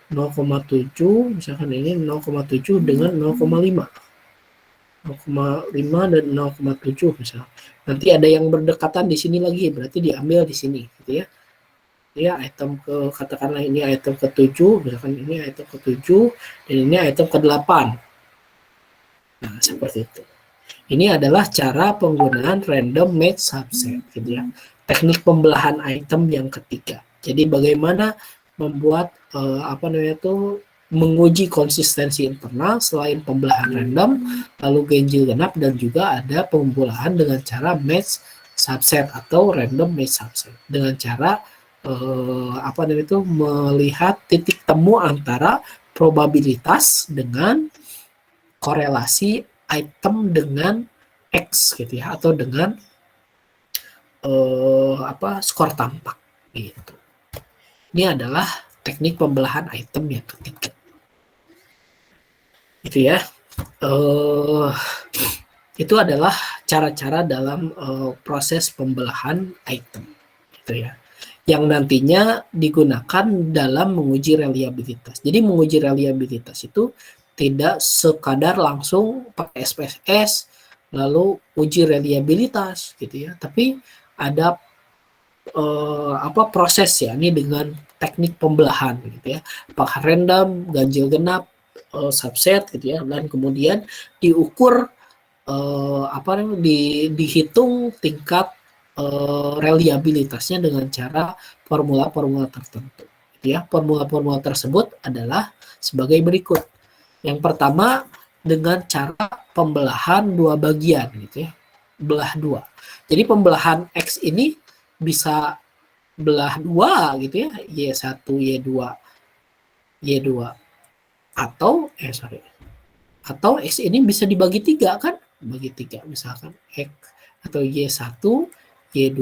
[SPEAKER 1] 0,7, misalkan ini 0,7 dengan 0,5. 0,5 dan 0,7 misalnya. Nanti ada yang berdekatan di sini lagi, berarti diambil di sini gitu ya. Ya, katakanlah ini item ke-7, misalkan ini item ke-7 dan ini item ke-8. Nah, seperti itu. Ini adalah cara penggunaan random match subset gitu ya. Teknik pembelahan item yang ketiga. Jadi bagaimana membuat menguji konsistensi internal selain pembelahan random, lalu ganjil genap, dan juga ada pembelahan dengan cara match subset atau random match subset dengan cara melihat titik temu antara probabilitas dengan korelasi item dengan X gitu ya, atau dengan skor tampak gitu. Ini adalah teknik pembelahan item yang ketiga. Itu ya. Itu adalah cara-cara dalam proses pembelahan item. Gitu ya. Yang nantinya digunakan dalam menguji reliabilitas. Jadi menguji reliabilitas itu tidak sekadar langsung pakai SPSS lalu uji reliabilitas gitu ya, tapi ada proses ya ini dengan teknik pembelahan gitu ya, apakah random, ganjil genap, subset gitu ya, dan kemudian diukur dihitung tingkat reliabilitasnya dengan cara formula-formula tertentu gitu ya. Formula-formula tersebut adalah sebagai berikut. Yang pertama dengan cara pembelahan dua bagian gitu ya, belah dua. Jadi pembelahan X ini bisa belah dua gitu ya, Y1, Y2 atau X ini bisa dibagi tiga kan, bagi tiga misalkan X atau Y1, Y2,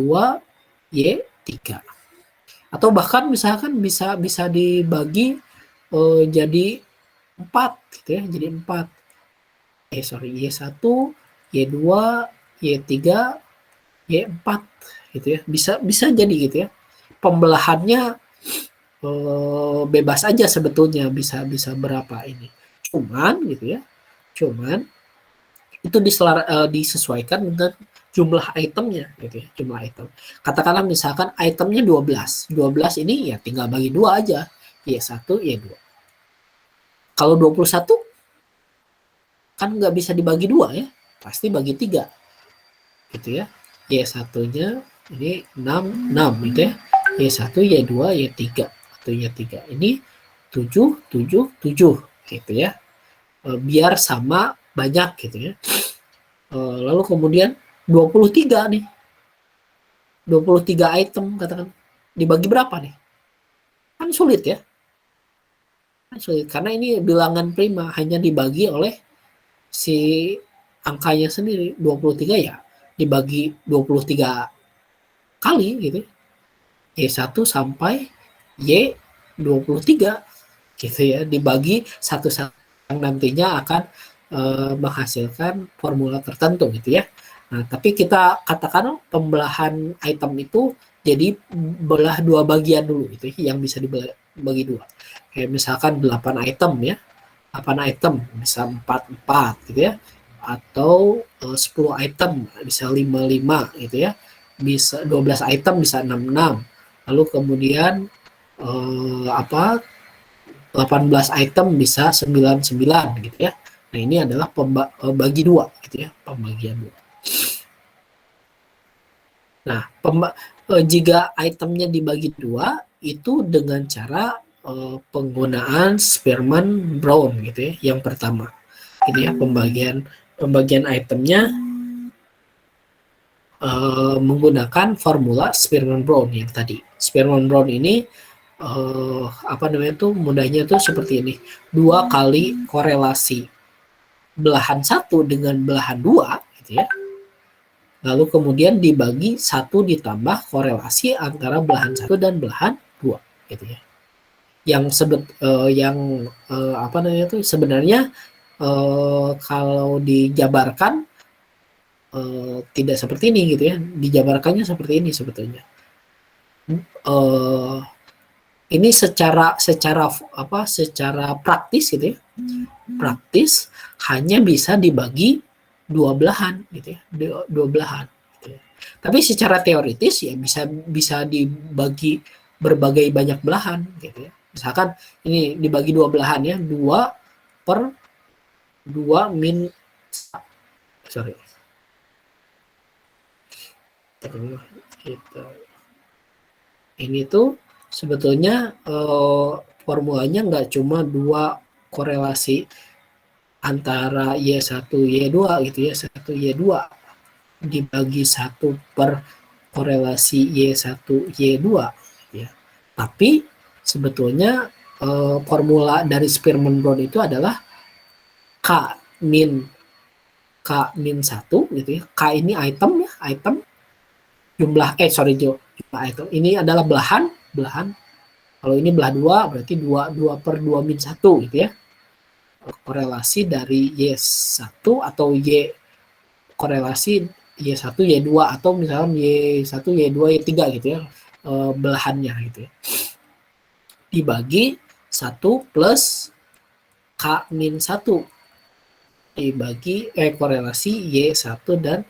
[SPEAKER 1] Y3, atau bahkan misalkan bisa dibagi jadi 4 gitu ya, jadi 4. Y1, Y2, Y3, Y4 gitu ya. Bisa jadi gitu ya. Pembelahannya bebas aja sebetulnya, bisa berapa ini. Cuman gitu ya. Cuman itu disesuaikan dengan jumlah itemnya gitu ya, jumlah item. Katakanlah misalkan itemnya 12. 12 ini ya tinggal bagi 2 aja. Y1, Y2. Kalau 21 kan nggak bisa dibagi 2 ya, pasti bagi 3 gitu ya. Y1-nya ini 6 gitu ya. Y1, Y2, Y3 atau Y3 ini 7 gitu ya. Biar sama banyak gitu ya. Lalu kemudian 23 nih. 23 item katakan. Dibagi berapa nih? Kan sulit ya. Kan sulit karena ini bilangan prima hanya dibagi oleh si angkanya sendiri. 23 ya dibagi 23 kali gitu. Y1 sampai Y23 gitu ya, dibagi satu yang nantinya akan menghasilkan formula tertentu gitu ya. Nah, tapi kita katakan pembelahan item itu jadi belah dua bagian dulu gitu yang bisa dibagi dua. Kayak misalkan 8 item ya. 8 item bisa 4 gitu ya. Atau 10 item bisa 5 gitu ya. Bisa 12 item bisa 6. Lalu kemudian 18 item bisa 99 gitu ya. Nah, ini adalah bagi dua gitu ya, pembagian dua. Nah, jika itemnya dibagi dua itu dengan cara penggunaan Spearman Brown gitu ya, yang pertama. Gitu ya, pembagian itemnya menggunakan formula Spearman Brown yang tadi. Spearman Brown ini mudahnya tuh seperti ini. 2 kali korelasi belahan 1 dengan belahan 2 gitu ya. Lalu kemudian dibagi 1 ditambah korelasi antara belahan 1 dan belahan 2 gitu ya. Yang sebenarnya kalau dijabarkan tidak seperti ini gitu ya. Dijabarkannya seperti ini sebetulnya. Ini secara praktis gitu ya. Praktis hanya bisa dibagi dua belahan gitu ya. Dua belahan gitu ya. Tapi secara teoritis ya bisa dibagi berbagai banyak belahan gitu ya. Misalkan ini dibagi dua belahan ya, 2/2 min sorry. Ini tuh sebetulnya formulanya nggak cuma 2 korelasi antara Y1, Y2 gitu ya, 1, Y2 dibagi 1 per korelasi Y1, Y2 ya. Tapi sebetulnya formula dari Spearman Brown itu adalah K min 1 gitu ya. K ini item ya, item jumlah item. Ini adalah belahan. Kalau ini belah 2 berarti 2/2 min 1 gitu ya. Korelasi dari Y1 atau korelasi Y1, Y2 atau misalnya Y1, Y2, Y3 gitu ya. Belahannya gitu ya. Dibagi 1 plus K min 1 dibagi korelasi Y1 dan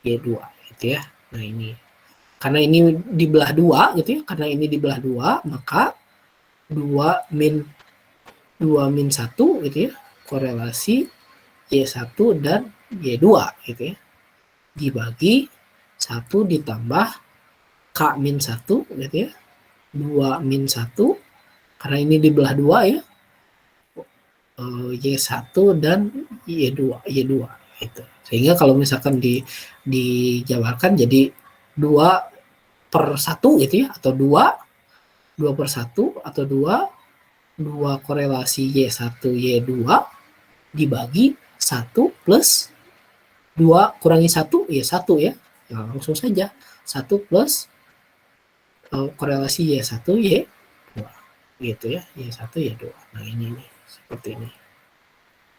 [SPEAKER 1] Y2 gitu ya. Nah, ini karena ini dibelah 2 gitu ya, karena ini dibelah 2 maka 2 min 1 gitu ya, korelasi Y1 dan Y2 gitu ya, dibagi 1 ditambah K min 1 gitu ya, 2 min 1 karena ini dibelah 2 ya, Y1 dan Y2 gitu. Sehingga kalau misalkan dijabarkan jadi 2/1 gitu ya, atau 2/1 atau 2 korelasi Y1, Y2 dibagi 1 plus 2 kurangi 1 ya 1 ya. Ya langsung saja 1 plus korelasi Y1, Y2 gitu ya, Y1, Y2. Nah, ini nih seperti ini.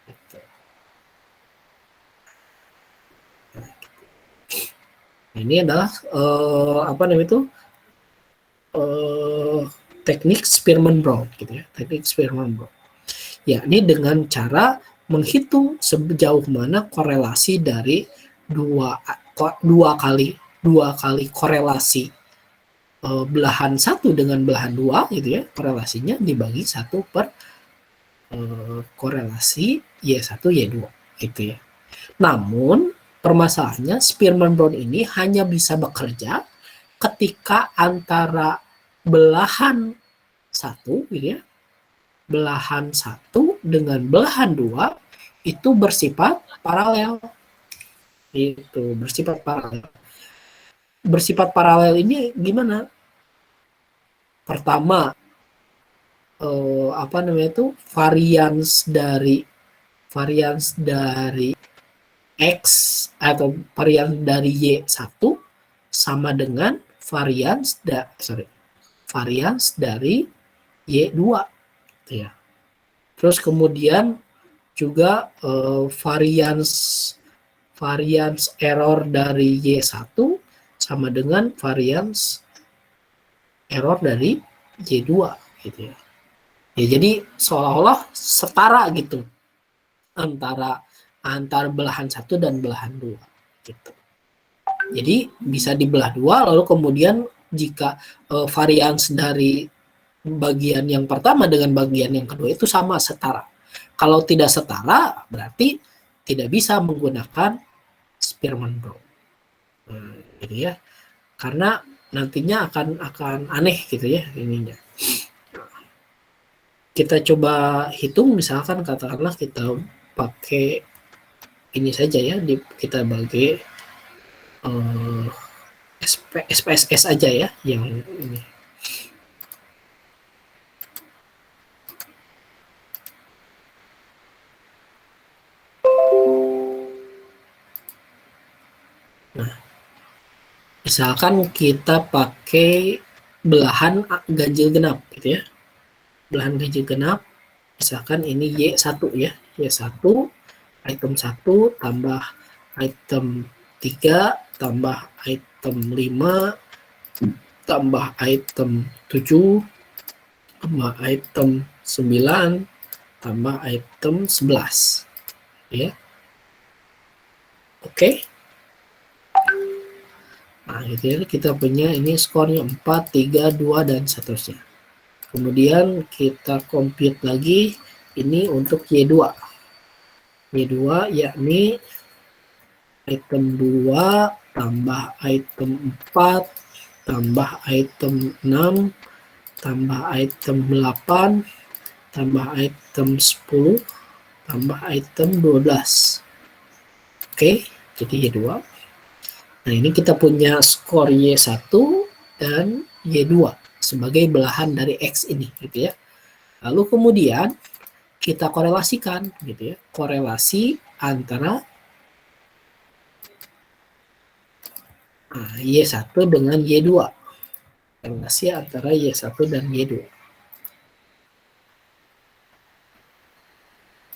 [SPEAKER 1] Gitu. Ini adalah teknik Spearman Brown gitu ya, teknik Spearman Brown. Ya, ini dengan cara menghitung sejauh mana korelasi dari dua kali korelasi belahan 1 dengan belahan 2 gitu ya, korelasinya dibagi 1 per korelasi Y1, Y2 gitu ya. Namun permasalahannya Spearman Brown ini hanya bisa bekerja ketika antara belahan 1 gitu ya, belahan 1 dengan belahan 2 itu bersifat paralel Itu bersifat paralel. Bersifat paralel ini gimana? Pertama, apa namanya itu, varians dari X atau varians dari Y1 sama dengan varians dari Y2 gitu ya. Terus kemudian juga varians error dari Y1 sama dengan varians error dari Y2 gitu ya. Ya jadi seolah-olah setara gitu antara belahan 1 dan belahan 2 gitu. Jadi bisa dibelah 2, lalu kemudian jika varians dari bagian yang pertama dengan bagian yang kedua itu sama, setara. Kalau tidak setara berarti tidak bisa menggunakan Spearman-Brown. Gitu ya. Karena nantinya akan aneh gitu ya ininya. Kita coba hitung, misalkan katakanlah kita pakai ini saja ya, kita bagi SPSS aja ya yang ini. Nah, misalkan kita pakai belahan ganjil genap gitu ya. Belahan ganjil genap, misalkan ini Y1 ya. Y1 item 1 tambah item 3 tambah item 5 tambah item 7 tambah item 9 tambah item 11 ya. Oke. Nah, gitu ya, kita punya ini skornya 4, 3, 2 dan seterusnya. Kemudian kita compute lagi ini untuk Y2. Y2 yakni item 2 tambah item 4 tambah item 6 tambah item 8 tambah item 10 tambah item 12. Oke, jadi Y2. Nah, ini kita punya skor Y1 dan Y2 sebagai belahan dari X ini gitu ya. Lalu kemudian kita korelasikan gitu ya. Korelasi antara Y1 dengan Y2. Korelasi antara Y1 dan Y2.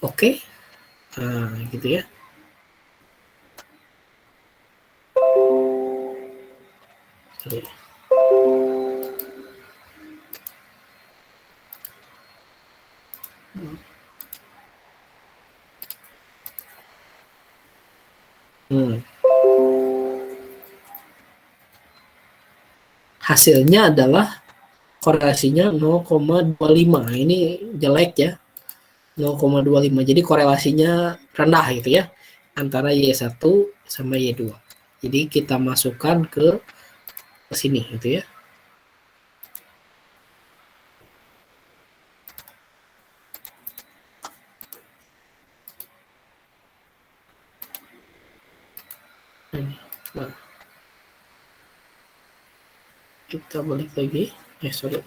[SPEAKER 1] Oke. Nah, gitu ya. Oke. Hasilnya adalah korelasinya 0,25. Ini jelek ya. 0,25. Jadi korelasinya rendah gitu ya antara Y1 sama Y2. Jadi kita masukkan ke sini gitu ya. Nah, kita balik lagi. Sorry.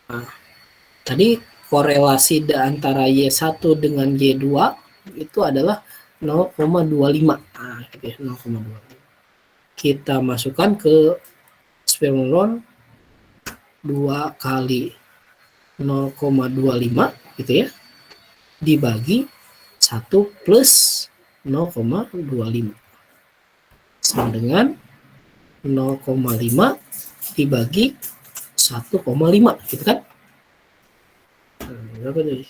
[SPEAKER 1] Nah, tadi korelasi antara Y1 dengan Y2 itu adalah 0,25. Nah, gitu ya, 0,25. Kita masukkan ke Spearman 2 kali 0,25 gitu ya, dibagi 1 plus 0,25 sama dengan 0,5 dibagi 1,5 gitu kan. Berapa tadi?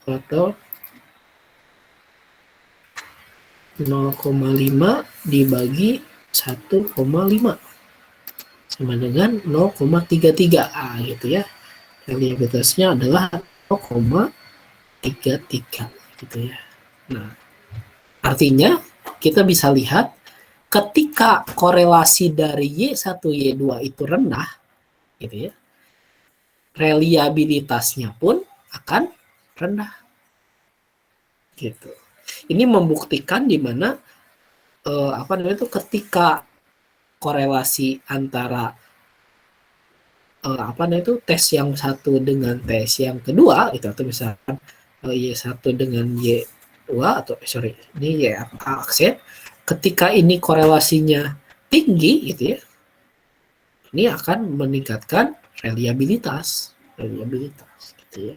[SPEAKER 1] Atau 0,5 dibagi 1,5 sama dengan 0,33 gitu ya. Reliabilitasnya adalah 0,33 gitu ya. Nah, artinya kita bisa lihat ketika korelasi dari Y1 Y2 itu rendah gitu ya. Reliabilitasnya pun akan rendah. Gitu. Ini membuktikan di mana ketika korelasi antara tes yang satu dengan tes yang kedua itu, atau misalkan Y1 dengan Y2 atau ini Y aksen, ketika ini korelasinya tinggi gitu ya, ini akan meningkatkan reliabilitas gitu ya.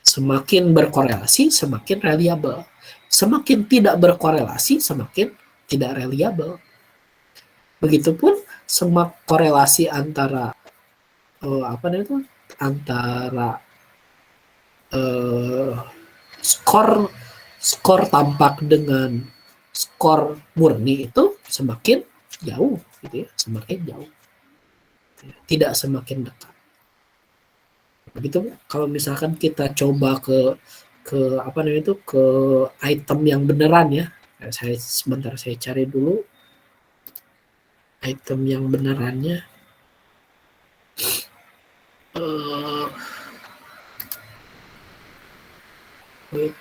[SPEAKER 1] Semakin berkorelasi semakin reliable, semakin tidak berkorelasi semakin tidak reliable. Begitupun korelasi antara antara skor tampak dengan skor murni itu semakin jauh gitu ya, semakin jauh, tidak semakin dekat. Begitu kalau misalkan kita coba ke item yang beneran ya. Sebentar saya cari dulu item yang benerannya. Wait.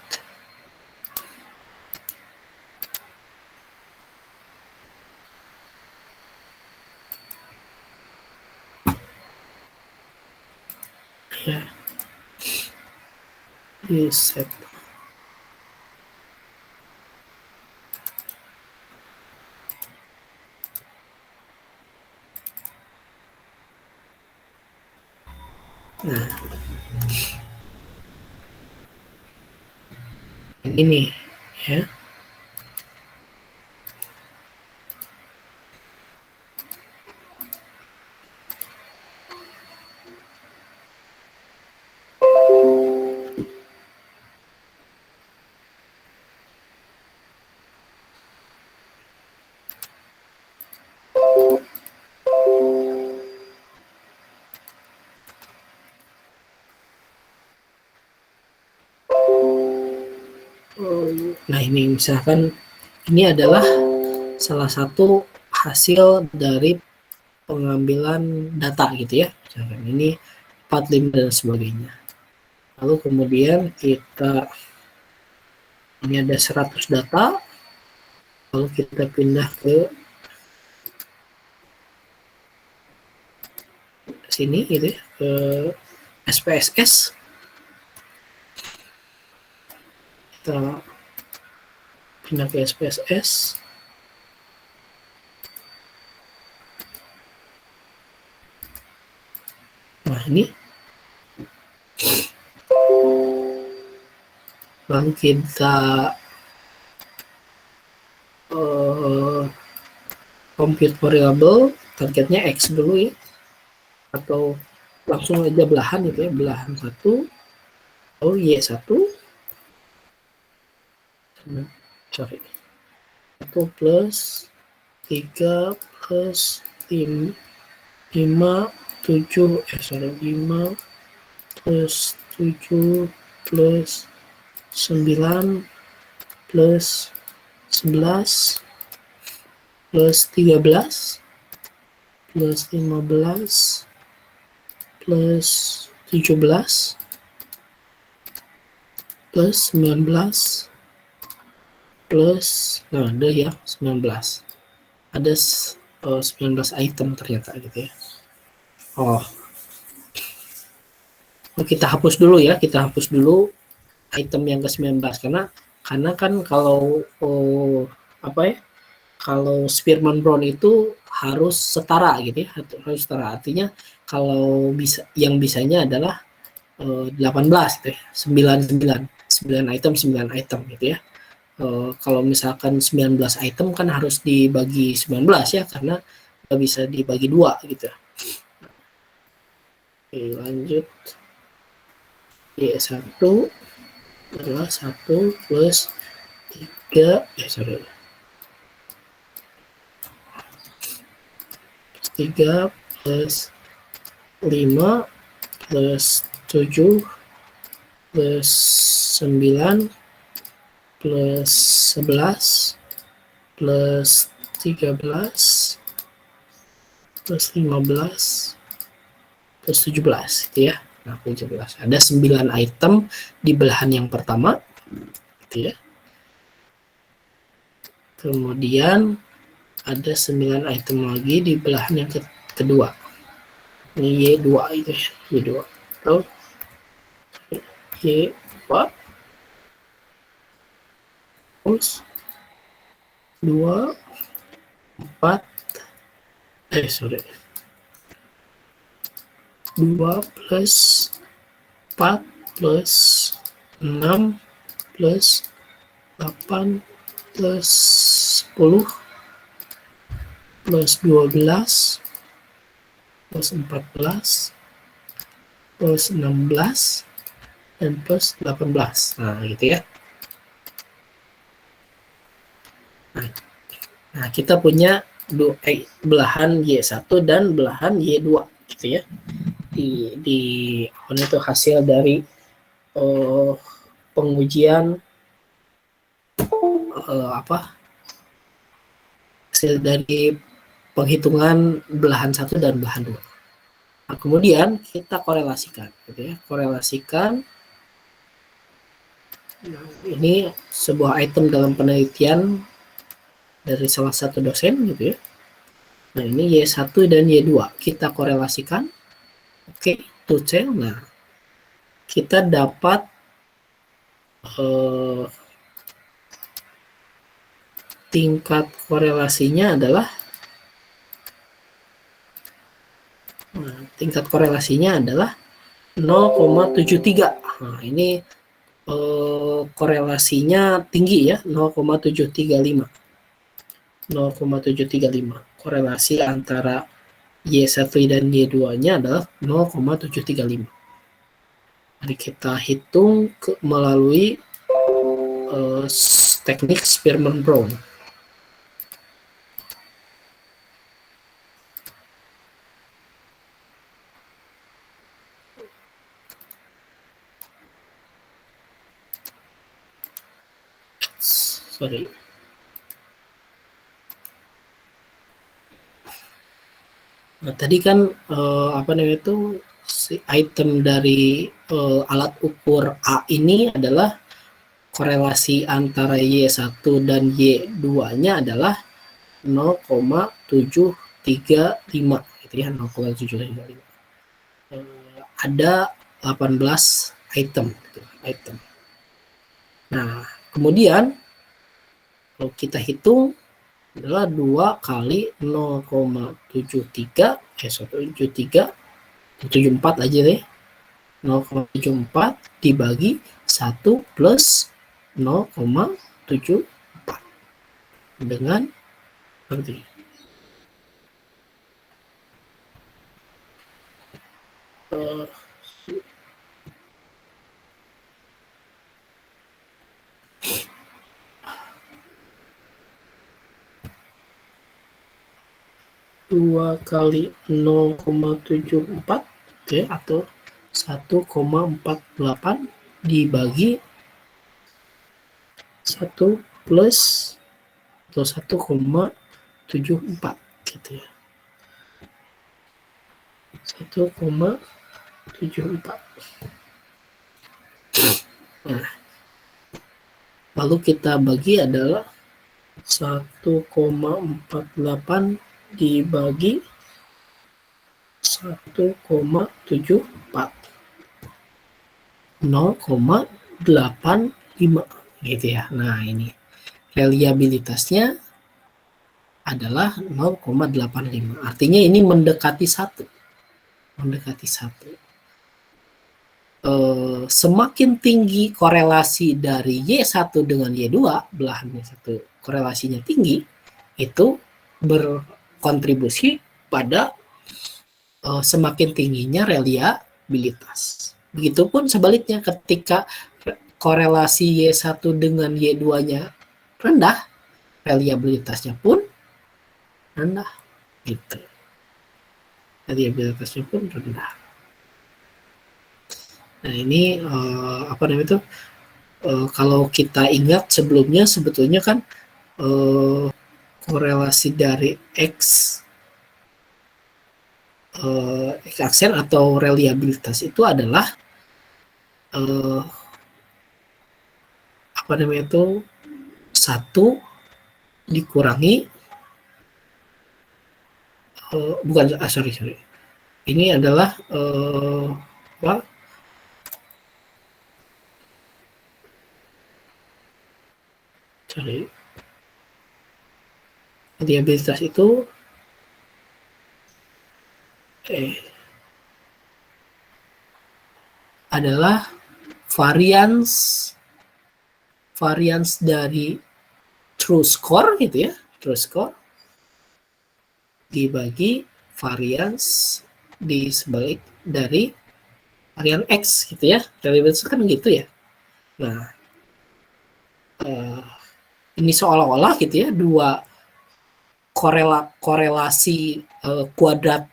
[SPEAKER 1] Ya. Reset. Nah, ini ya. Nah, ini misalkan ini adalah salah satu hasil dari pengambilan data gitu ya. Misalkan ini 45 dan sebagainya. Lalu kemudian ini ada 100 data. Lalu kita pindah ke sini gitu ya, ke SPSS. Kita pindah ke SPSS. Nah, ini lalu kita compute variable, targetnya X dulu ya, atau langsung aja belahan gitu ya, belahan 1 Y1 1 plus 3 plus 5 7 5 plus 7 plus 9 plus 11 plus 13 plus 15 plus 17 plus 19 plus, nah ada ya 19, ada 19 item ternyata gitu ya. Kita hapus dulu ya, kita hapus dulu item yang ke-19 karena kan kalau kalau Spearman Brown itu harus setara gitu ya, harus setara, artinya kalau yang bisanya adalah 18 gitu ya, 9 item gitu ya. Kalau misalkan 19 item kan harus dibagi 19 ya, karena nggak bisa dibagi 2 gitu. Oke, lanjut. Y1 adalah 1 plus 3 3 plus 5 plus 7 plus 9 plus 11 plus 13 plus 15 plus 17 gitu ya. Nah, 17. Ada 9 item di belahan yang pertama gitu ya. Kemudian ada 9 item lagi di belahan yang kedua. Ini Y2 itu ya, Y2. Lalu Y2 plus 2 4 2 plus 4 plus 6 plus 8 plus 10 plus 12 plus 14 plus 16 dan plus 18. Nah, gitu ya. Nah, kita punya belahan Y1 dan belahan Y2 gitu ya. Di itu hasil dari pengujian hasil dari penghitungan belahan 1 dan belahan 2. Nah, kemudian kita korelasikan gitu ya. Korelasikan ini sebuah item dalam penelitian dari salah satu dosen gitu ya. Nah, ini Y1 dan Y2 kita korelasikan. Oke, to cell. Nah, kita dapat tingkat korelasinya adalah 0,73. Nah, ini korelasinya tinggi ya, 0,735. 0,735. Korelasi antara Y1 dan Y2-nya adalah 0,735. Mari kita hitung melalui teknik Spearman-Brown. Sorry. Nah, tadi kan si item dari alat ukur A ini adalah korelasi antara Y1 dan Y2-nya adalah 0,735 gitu ya, 0,735. Ada 18 item gitu, item. Nah, kemudian kalau kita hitung adalah 2 kali 0,74 aja deh. 0,74 dibagi 1 plus 0,74 dengan nanti 2 kali 0,74 oke, atau 1,48 dibagi 1 plus atau 1,74 gitu ya. 1,74. Nah, lalu kita bagi adalah 1,48 dibagi 1,74, 0,85 gitu ya. Nah, ini reliabilitasnya adalah 0,85. Artinya ini mendekati 1. Semakin tinggi korelasi dari Y1 dengan Y2, belahan Y1 korelasinya tinggi, itu berkontribusi pada semakin tingginya reliabilitas. Begitupun sebaliknya, ketika korelasi Y1 dengan Y2-nya rendah, reliabilitasnya pun rendah. Gitu. Reliabilitasnya pun rendah. Nah, ini kalau kita ingat sebelumnya, sebetulnya kan korelasi dari X X-aksen atau reliabilitas itu adalah apa namanya itu 1 dikurangi bukan sorry ini adalah apa sorry reliabilitas itu adalah varians dari true score gitu ya, true score dibagi varians di sebalik dari varian X gitu ya. Reliabilitas kan gitu ya. Nah, ini seolah-olah gitu ya, dua korelasi kuadrat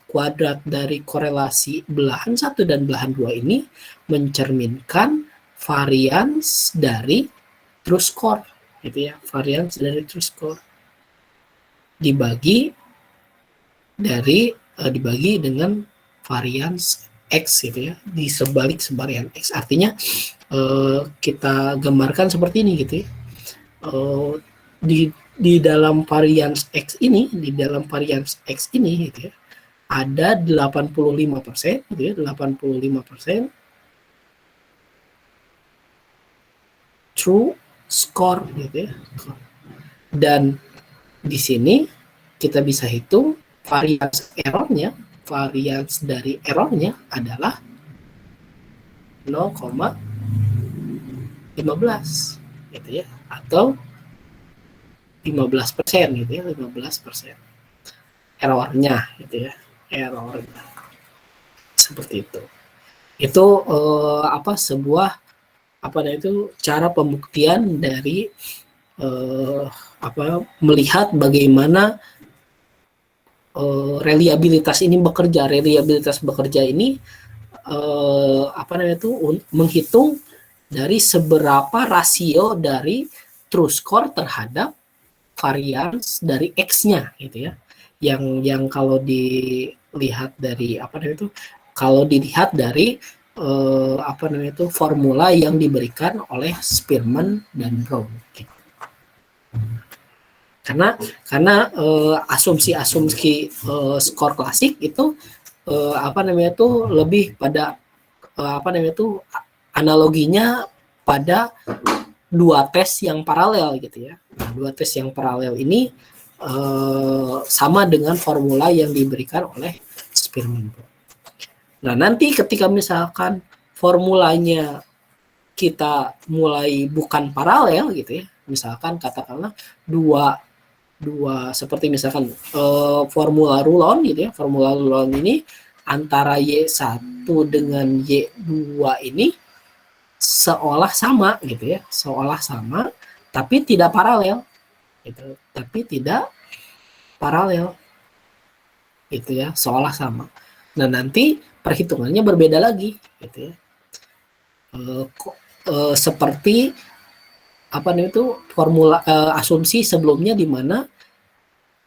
[SPEAKER 1] dari korelasi belahan 1 dan belahan 2 ini mencerminkan varians dari true score gitu ya, varians dari true score dibagi dengan varians X gitu ya, di sebalik varian X. Artinya kita gambarkan seperti ini gitu ya. Di dalam varians X ini, gitu ya, ada 85% gitu ya, 85% true score gitu ya. Dan di sini kita bisa hitung varians dari errornya adalah 0,15 gitu ya, atau 15% gitu ya, 15% errornya gitu ya, errornya seperti itu. Itu sebuah cara pembuktian dari melihat bagaimana reliabilitas ini bekerja. Reliabilitas bekerja ini menghitung dari seberapa rasio dari true score terhadap varians dari X-nya gitu ya. Yang kalau dilihat dari kalau dilihat dari formula yang diberikan oleh Spearman dan Brown gitu. Karena asumsi skor klasik itu lebih pada analoginya pada dua tes yang paralel gitu ya. Nah, dua tes yang paralel ini sama dengan formula yang diberikan oleh Spearman. Nah, nanti ketika misalkan formulanya kita mulai bukan paralel gitu ya, misalkan katakanlah dua seperti misalkan formula Rulon gitu ya, formula Rulon ini antara Y1 dengan Y2 ini seolah sama gitu ya, seolah sama tapi tidak paralel gitu, gitu ya, seolah sama. Nah, nanti perhitungannya berbeda lagi gitu ya. Seperti formula asumsi sebelumnya di mana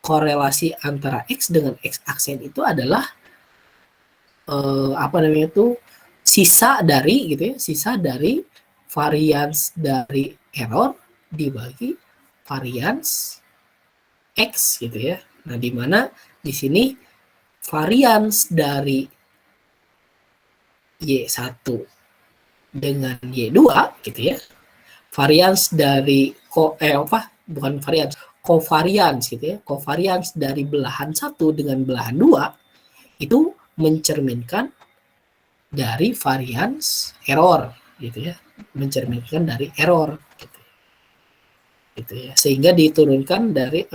[SPEAKER 1] korelasi antara X dengan X aksen itu adalah sisa dari varians dari error dibagi varians X gitu ya. Nah, di mana di sini varians dari Y1 dengan Y2 gitu ya. Varians dari covariance gitu ya. Covariance dari belahan 1 dengan belahan 2 itu mencerminkan dari varians error gitu ya. Mencerminkan dari error gitu ya. Sehingga diturunkan dari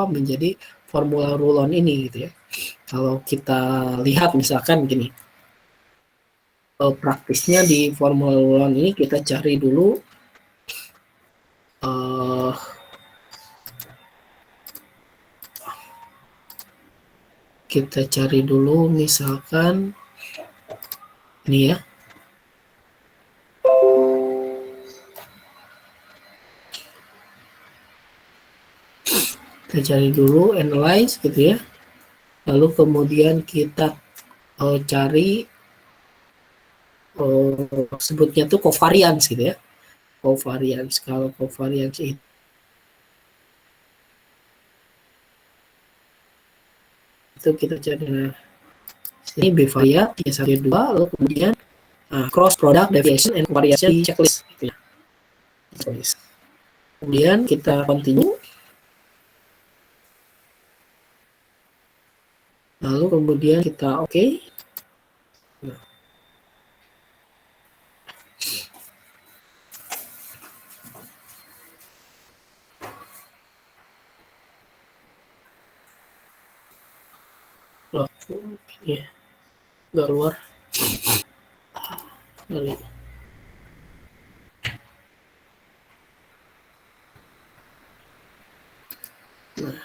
[SPEAKER 1] menjadi formula Rulon ini gitu ya. Kalau kita lihat misalkan gini, praktisnya di formula Rulon ini kita cari dulu misalkan ini ya. Kita cari dulu analyze gitu ya. Lalu kemudian kita cari sebutnya tuh covariance gitu ya. Covariance. Kalau covariance itu kita cari, nah ini bivariate Y1 Y2, lalu kemudian cross product deviation and covariance di checklist gitu ya. Kemudian kita continue, lalu kemudian kita oke. Nah. Loh, ini nggak keluar. Kali. Nah.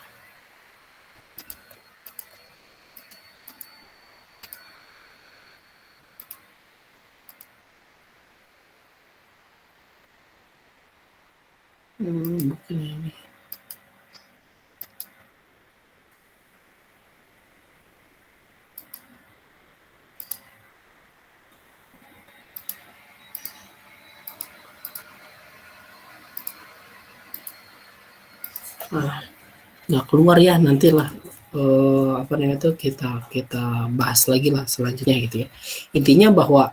[SPEAKER 1] Bukan ini. Nah, nggak keluar ya, nantilah apa namanya itu kita bahas lagi lah selanjutnya gitu ya. Intinya bahwa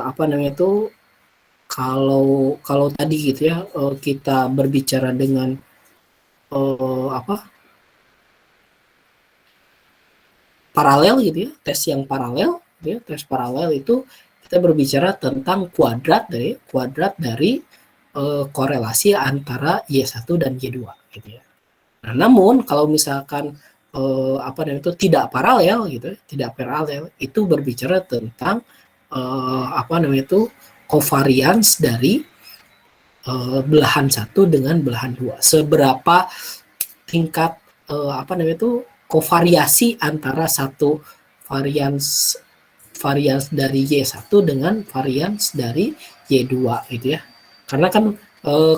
[SPEAKER 1] apa namanya itu kalau tadi gitu ya kita berbicara dengan paralel gitu ya, tes yang paralel gitu ya, tes paralel itu kita berbicara tentang kuadrat dari korelasi antara Y1 dan Y2 gitu ya. Nah, namun kalau misalkan apa namanya itu tidak paralel gitu, tidak paralel, itu berbicara tentang apa namanya itu covariance dari belahan satu dengan belahan dua. Seberapa tingkat apa namanya itu kovariasi antara satu varians dari Y1 dengan varians dari Y2 gitu ya. Karena kan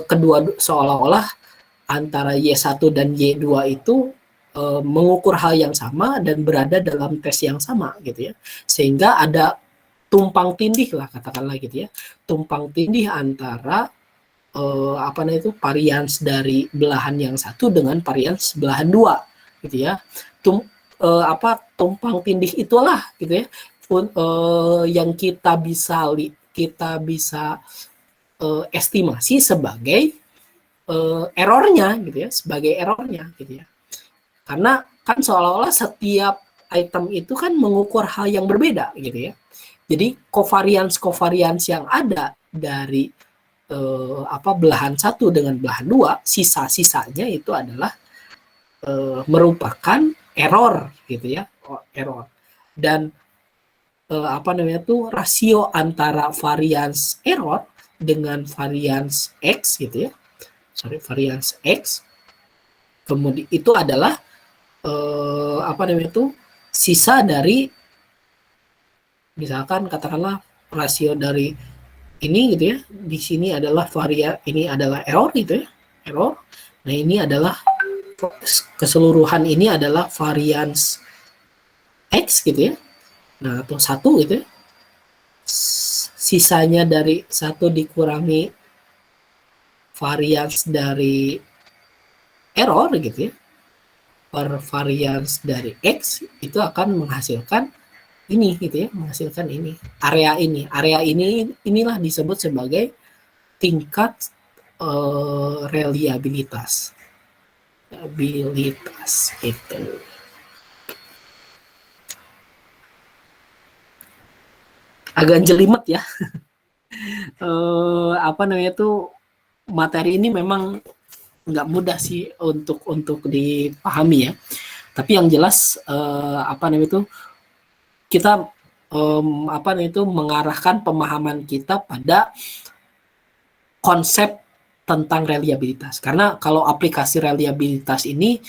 [SPEAKER 1] kedua seolah-olah antara Y1 dan Y2 itu mengukur hal yang sama dan berada dalam tes yang sama gitu ya. Sehingga ada tumpang tindih lah katakanlah gitu ya. Tumpang tindih antara apa namanya itu varians dari belahan yang satu dengan varians belahan dua gitu ya. Tumpang tindih itulah gitu ya yang kita bisa estimasi sebagai errornya gitu ya, sebagai errornya gitu ya. Karena kan seolah-olah setiap item itu kan mengukur hal yang berbeda gitu ya. Jadi covariance yang ada dari belahan satu dengan belahan dua, sisa-sisanya itu adalah merupakan error gitu ya, error. Dan apa namanya tuh rasio antara varians error dengan varians X gitu ya, varians X, kemudian itu adalah apa namanya tuh sisa dari misalkan katakanlah rasio dari ini gitu ya, di sini adalah ini adalah error gitu ya, error. Nah ini adalah keseluruhan ini adalah varians X gitu ya. Nah atau satu gitu ya. Sisanya dari satu dikurangi varians dari error gitu ya, per varians dari X itu akan menghasilkan ini gitu ya, menghasilkan ini. Area ini inilah disebut sebagai tingkat reliabilitas itu. Agak jelimet ya. Apa namanya tuh materi ini memang nggak mudah sih untuk dipahami ya. Tapi yang jelas apa namanya itu kita apa namanya itu mengarahkan pemahaman kita pada konsep tentang reliabilitas. Karena kalau aplikasi reliabilitas ini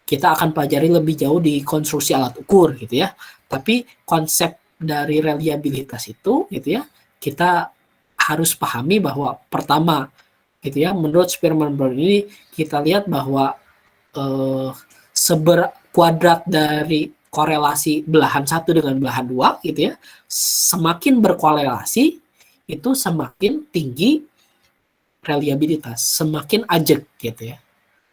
[SPEAKER 1] kita akan pelajari lebih jauh di konstruksi alat ukur gitu ya. Tapi konsep dari reliabilitas itu gitu ya, kita harus pahami bahwa pertama gitu ya, menurut Spearman-Brown ini kita lihat bahwa kuadrat dari korelasi belahan 1 dengan belahan 2 gitu ya, semakin berkorelasi itu semakin tinggi reliabilitas, semakin ajek gitu ya.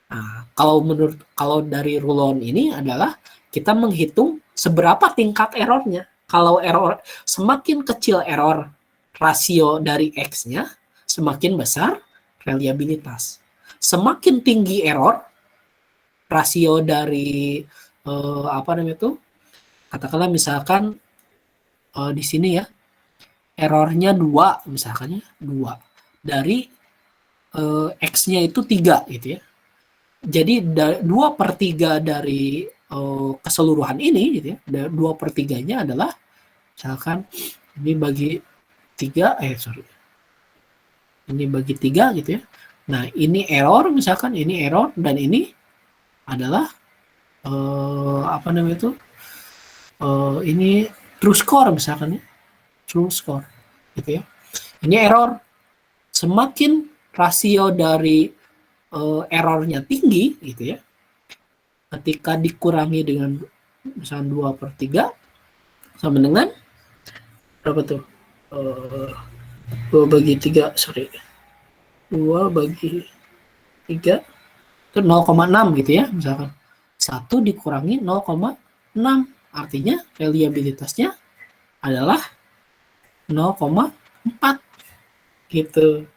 [SPEAKER 1] Nah, kalau dari rulon ini adalah kita menghitung seberapa tingkat errornya. Kalau error semakin kecil error rasio dari X-nya, semakin besar reliabilitas. Semakin tinggi error rasio dari apa namanya itu, katakanlah misalkan di sini ya, errornya 2 misalkan ya, 2 dari X-nya itu 3 gitu ya. Jadi 2/3 dari keseluruhan ini gitu ya, 2/3-nya adalah misalkan ini bagi 3, ini bagi 3 gitu ya. Nah ini error misalkan, ini error, dan ini adalah apa namanya itu, ini true score misalkan ya, true score gitu ya. Ini error, semakin rasio dari errornya tinggi gitu ya, ketika dikurangi dengan misalnya 2/3 sama dengan berapa tuh, 2 bagi 3 2 bagi 3 itu 0,6 gitu ya, misalkan 1 dikurangi 0,6, artinya reliabilitasnya adalah 0,4 gitu.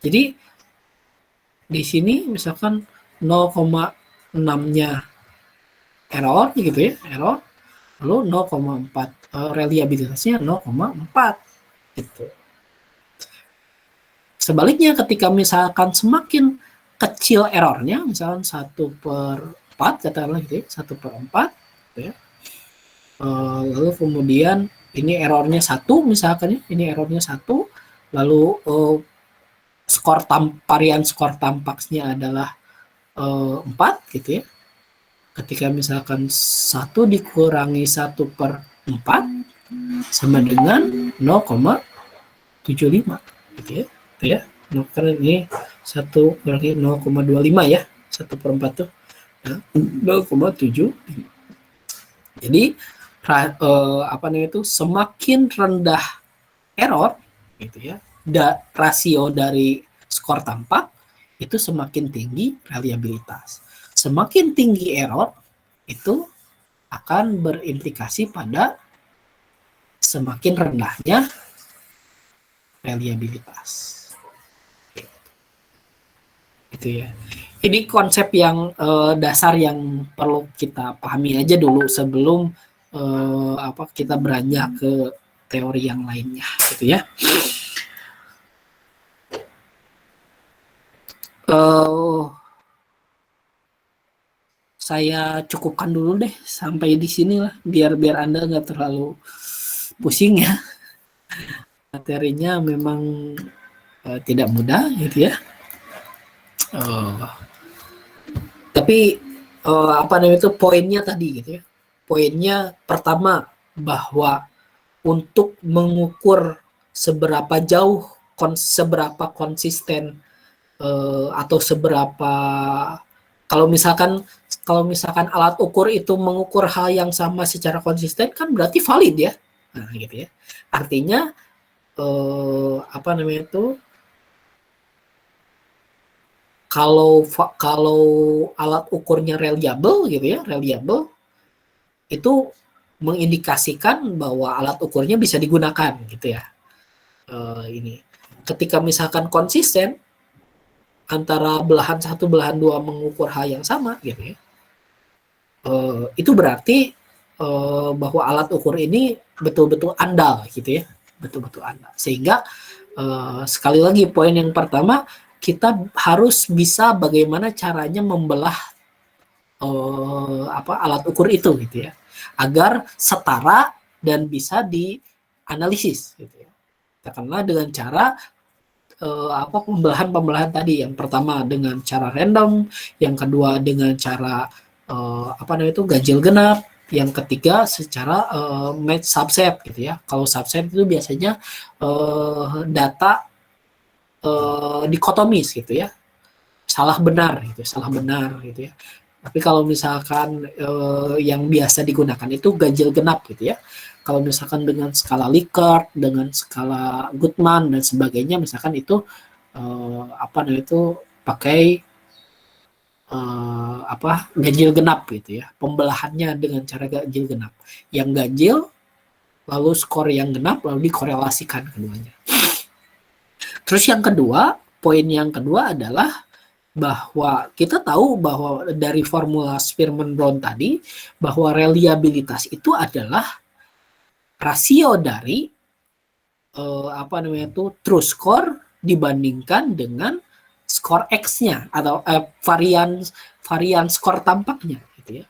[SPEAKER 1] Jadi di sini misalkan 0,6-nya error gitu ya, error, lalu 0,4 reliabilitasnya 0,4 gitu. Sebaliknya ketika misalkan semakin kecil errornya, misalkan 1/4 katakanlah gitu ya, 1/4 gitu ya. Lalu kemudian ini errornya 1 misalkan ya, ini errornya 1, lalu varian skor tampaknya adalah 4 gitu ya. Ketika misalkan 1 dikurangi 1/4 sama dengan 0,75 gitu ya. Itu ya. Karena ini 1 kurangi 0,25 ya. 1/4 tuh. Nah, 0,7. Jadi apa namanya itu, semakin rendah error gitu ya, rasio dari skor tampak itu semakin tinggi reliabilitas. Semakin tinggi error itu akan berimplikasi pada semakin rendahnya reliabilitas. Itu ya. Ini konsep yang dasar yang perlu kita pahami aja dulu sebelum kita beranjak ke teori yang lainnya, gitu ya. Saya cukupkan dulu deh sampai di sini lah, biar Anda nggak terlalu pusing ya. Materinya memang tidak mudah gitu ya. Tapi apa namanya itu, poinnya tadi gitu ya. Poinnya pertama, bahwa untuk mengukur seberapa jauh, seberapa konsisten atau seberapa, kalau misalkan alat ukur itu mengukur hal yang sama secara konsisten, kan berarti valid ya. Nah, gitu ya. Artinya apa namanya itu, kalau alat ukurnya reliable gitu ya, reliable itu mengindikasikan bahwa alat ukurnya bisa digunakan gitu ya. Ini ketika misalkan konsisten antara belahan 1 belahan 2 mengukur hal yang sama gitu ya, itu berarti bahwa alat ukur ini betul-betul andal gitu ya, betul-betul andal. Sehingga sekali lagi poin yang pertama, kita harus bisa bagaimana caranya membelah alat ukur itu gitu ya, agar setara dan bisa dianalisis gitu ya. Katakanlah dengan cara pembelahan tadi. Yang pertama dengan cara random, yang kedua dengan cara ganjil genap, yang ketiga secara match subset gitu ya. Kalau subset itu biasanya data dikotomis gitu ya, salah benar gitu ya. Tapi kalau misalkan yang biasa digunakan itu ganjil genap gitu ya. Kalau misalkan dengan skala Likert, dengan skala Goodman dan sebagainya, misalkan itu pakai ganjil genap gitu ya. Pembelahannya dengan cara ganjil genap. Yang ganjil lalu skor yang genap lalu dikorelasikan keduanya. Terus yang kedua, poin yang kedua adalah bahwa kita tahu bahwa dari formula Spearman-Brown tadi bahwa reliabilitas itu adalah rasio dari true score dibandingkan dengan skor X-nya atau varian skor tampaknya gitu ya.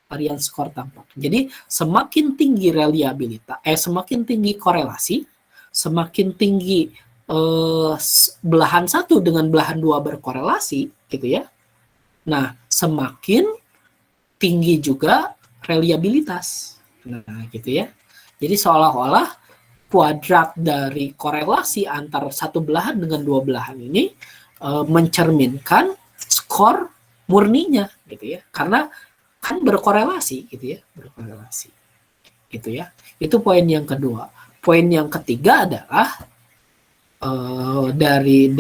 [SPEAKER 1] Varian skor tampak. Jadi semakin tinggi reliabilitas, semakin tinggi korelasi, semakin tinggi belahan 1 dengan belahan 2 berkorelasi gitu ya. Nah, semakin tinggi juga reliabilitas. Nah, gitu ya. Jadi seolah-olah kuadrat dari korelasi antar satu belahan dengan dua belahan ini mencerminkan skor murninya gitu ya. Karena kan berkorelasi gitu ya, berkorelasi. Gitu ya. Itu poin yang kedua. Poin yang ketiga adalah dari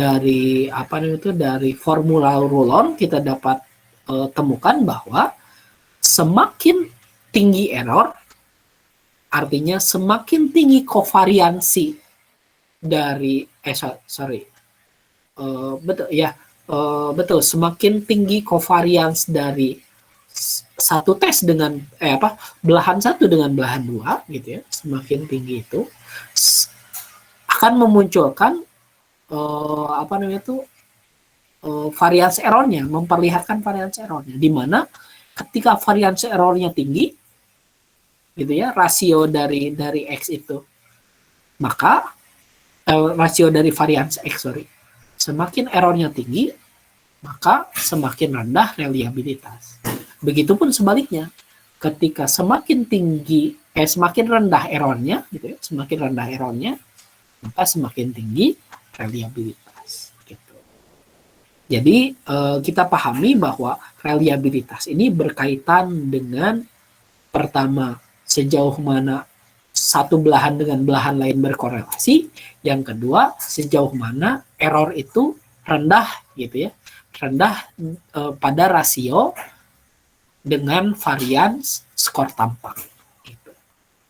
[SPEAKER 1] formula Rulon kita dapat temukan bahwa semakin tinggi error artinya semakin tinggi kovariansi dari betul semakin tinggi kovarians dari satu tes dengan belahan 1 dengan belahan 2 gitu ya, semakin tinggi itu akan memunculkan varians errornya, memperlihatkan varians errornya, di mana ketika varians errornya tinggi, gitu ya, rasio dari X itu, maka rasio dari varians X, semakin errornya tinggi, maka semakin rendah reliabilitas. Begitupun sebaliknya, ketika semakin rendah errornya, gitu ya, semakin rendah errornya, maka semakin tinggi reliabilitas. Gitu. Jadi kita pahami bahwa reliabilitas ini berkaitan dengan pertama sejauh mana satu belahan dengan belahan lain berkorelasi, yang kedua sejauh mana error itu rendah gitu ya, rendah pada rasio dengan varian skor tampak. Gitu.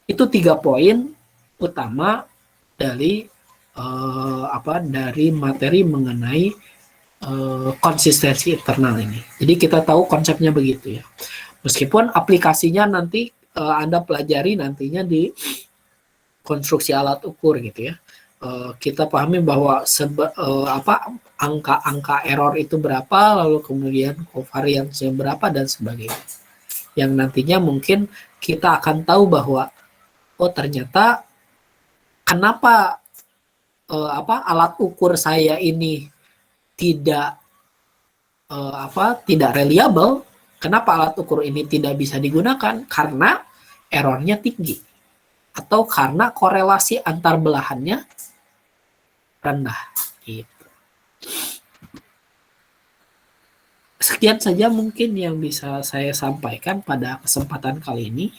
[SPEAKER 1] Itu 3 poin utama dari materi mengenai konsistensi internal ini. Jadi kita tahu konsepnya begitu ya. Meskipun aplikasinya nanti Anda pelajari nantinya di konstruksi alat ukur gitu ya. Kita pahami bahwa angka error itu berapa, lalu kemudian kovariansnya berapa dan sebagainya. Yang nantinya mungkin kita akan tahu bahwa ternyata kenapa alat ukur saya ini tidak reliable? Kenapa alat ukur ini tidak bisa digunakan? Karena errornya tinggi atau karena korelasi antar belahannya rendah. Gitu. Sekian saja mungkin yang bisa saya sampaikan pada kesempatan kali ini.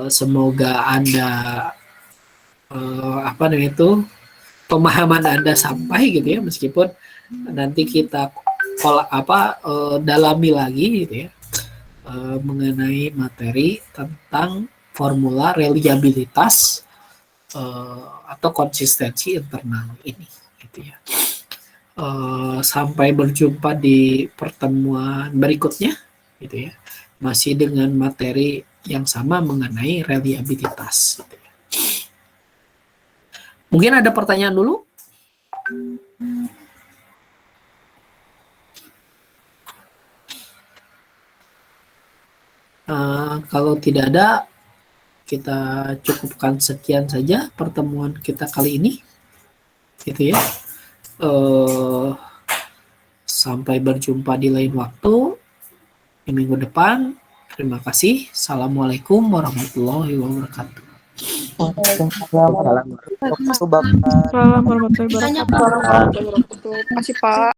[SPEAKER 1] Semoga Anda pemahaman Anda sampai gitu ya, meskipun nanti kita dalami lagi gitu ya mengenai materi tentang formula reliabilitas atau konsistensi internal ini gitu ya. Sampai berjumpa di pertemuan berikutnya gitu ya, masih dengan materi yang sama mengenai reliabilitas gitu ya. Mungkin ada pertanyaan dulu? Kalau tidak ada, kita cukupkan sekian saja pertemuan kita kali ini, gitu ya. Sampai berjumpa di lain waktu di minggu depan. Terima kasih. Assalamualaikum warahmatullahi wabarakatuh.
[SPEAKER 4] Assalamualaikum warahmatullahi wabarakatuh.
[SPEAKER 5] Terima kasih, Pak.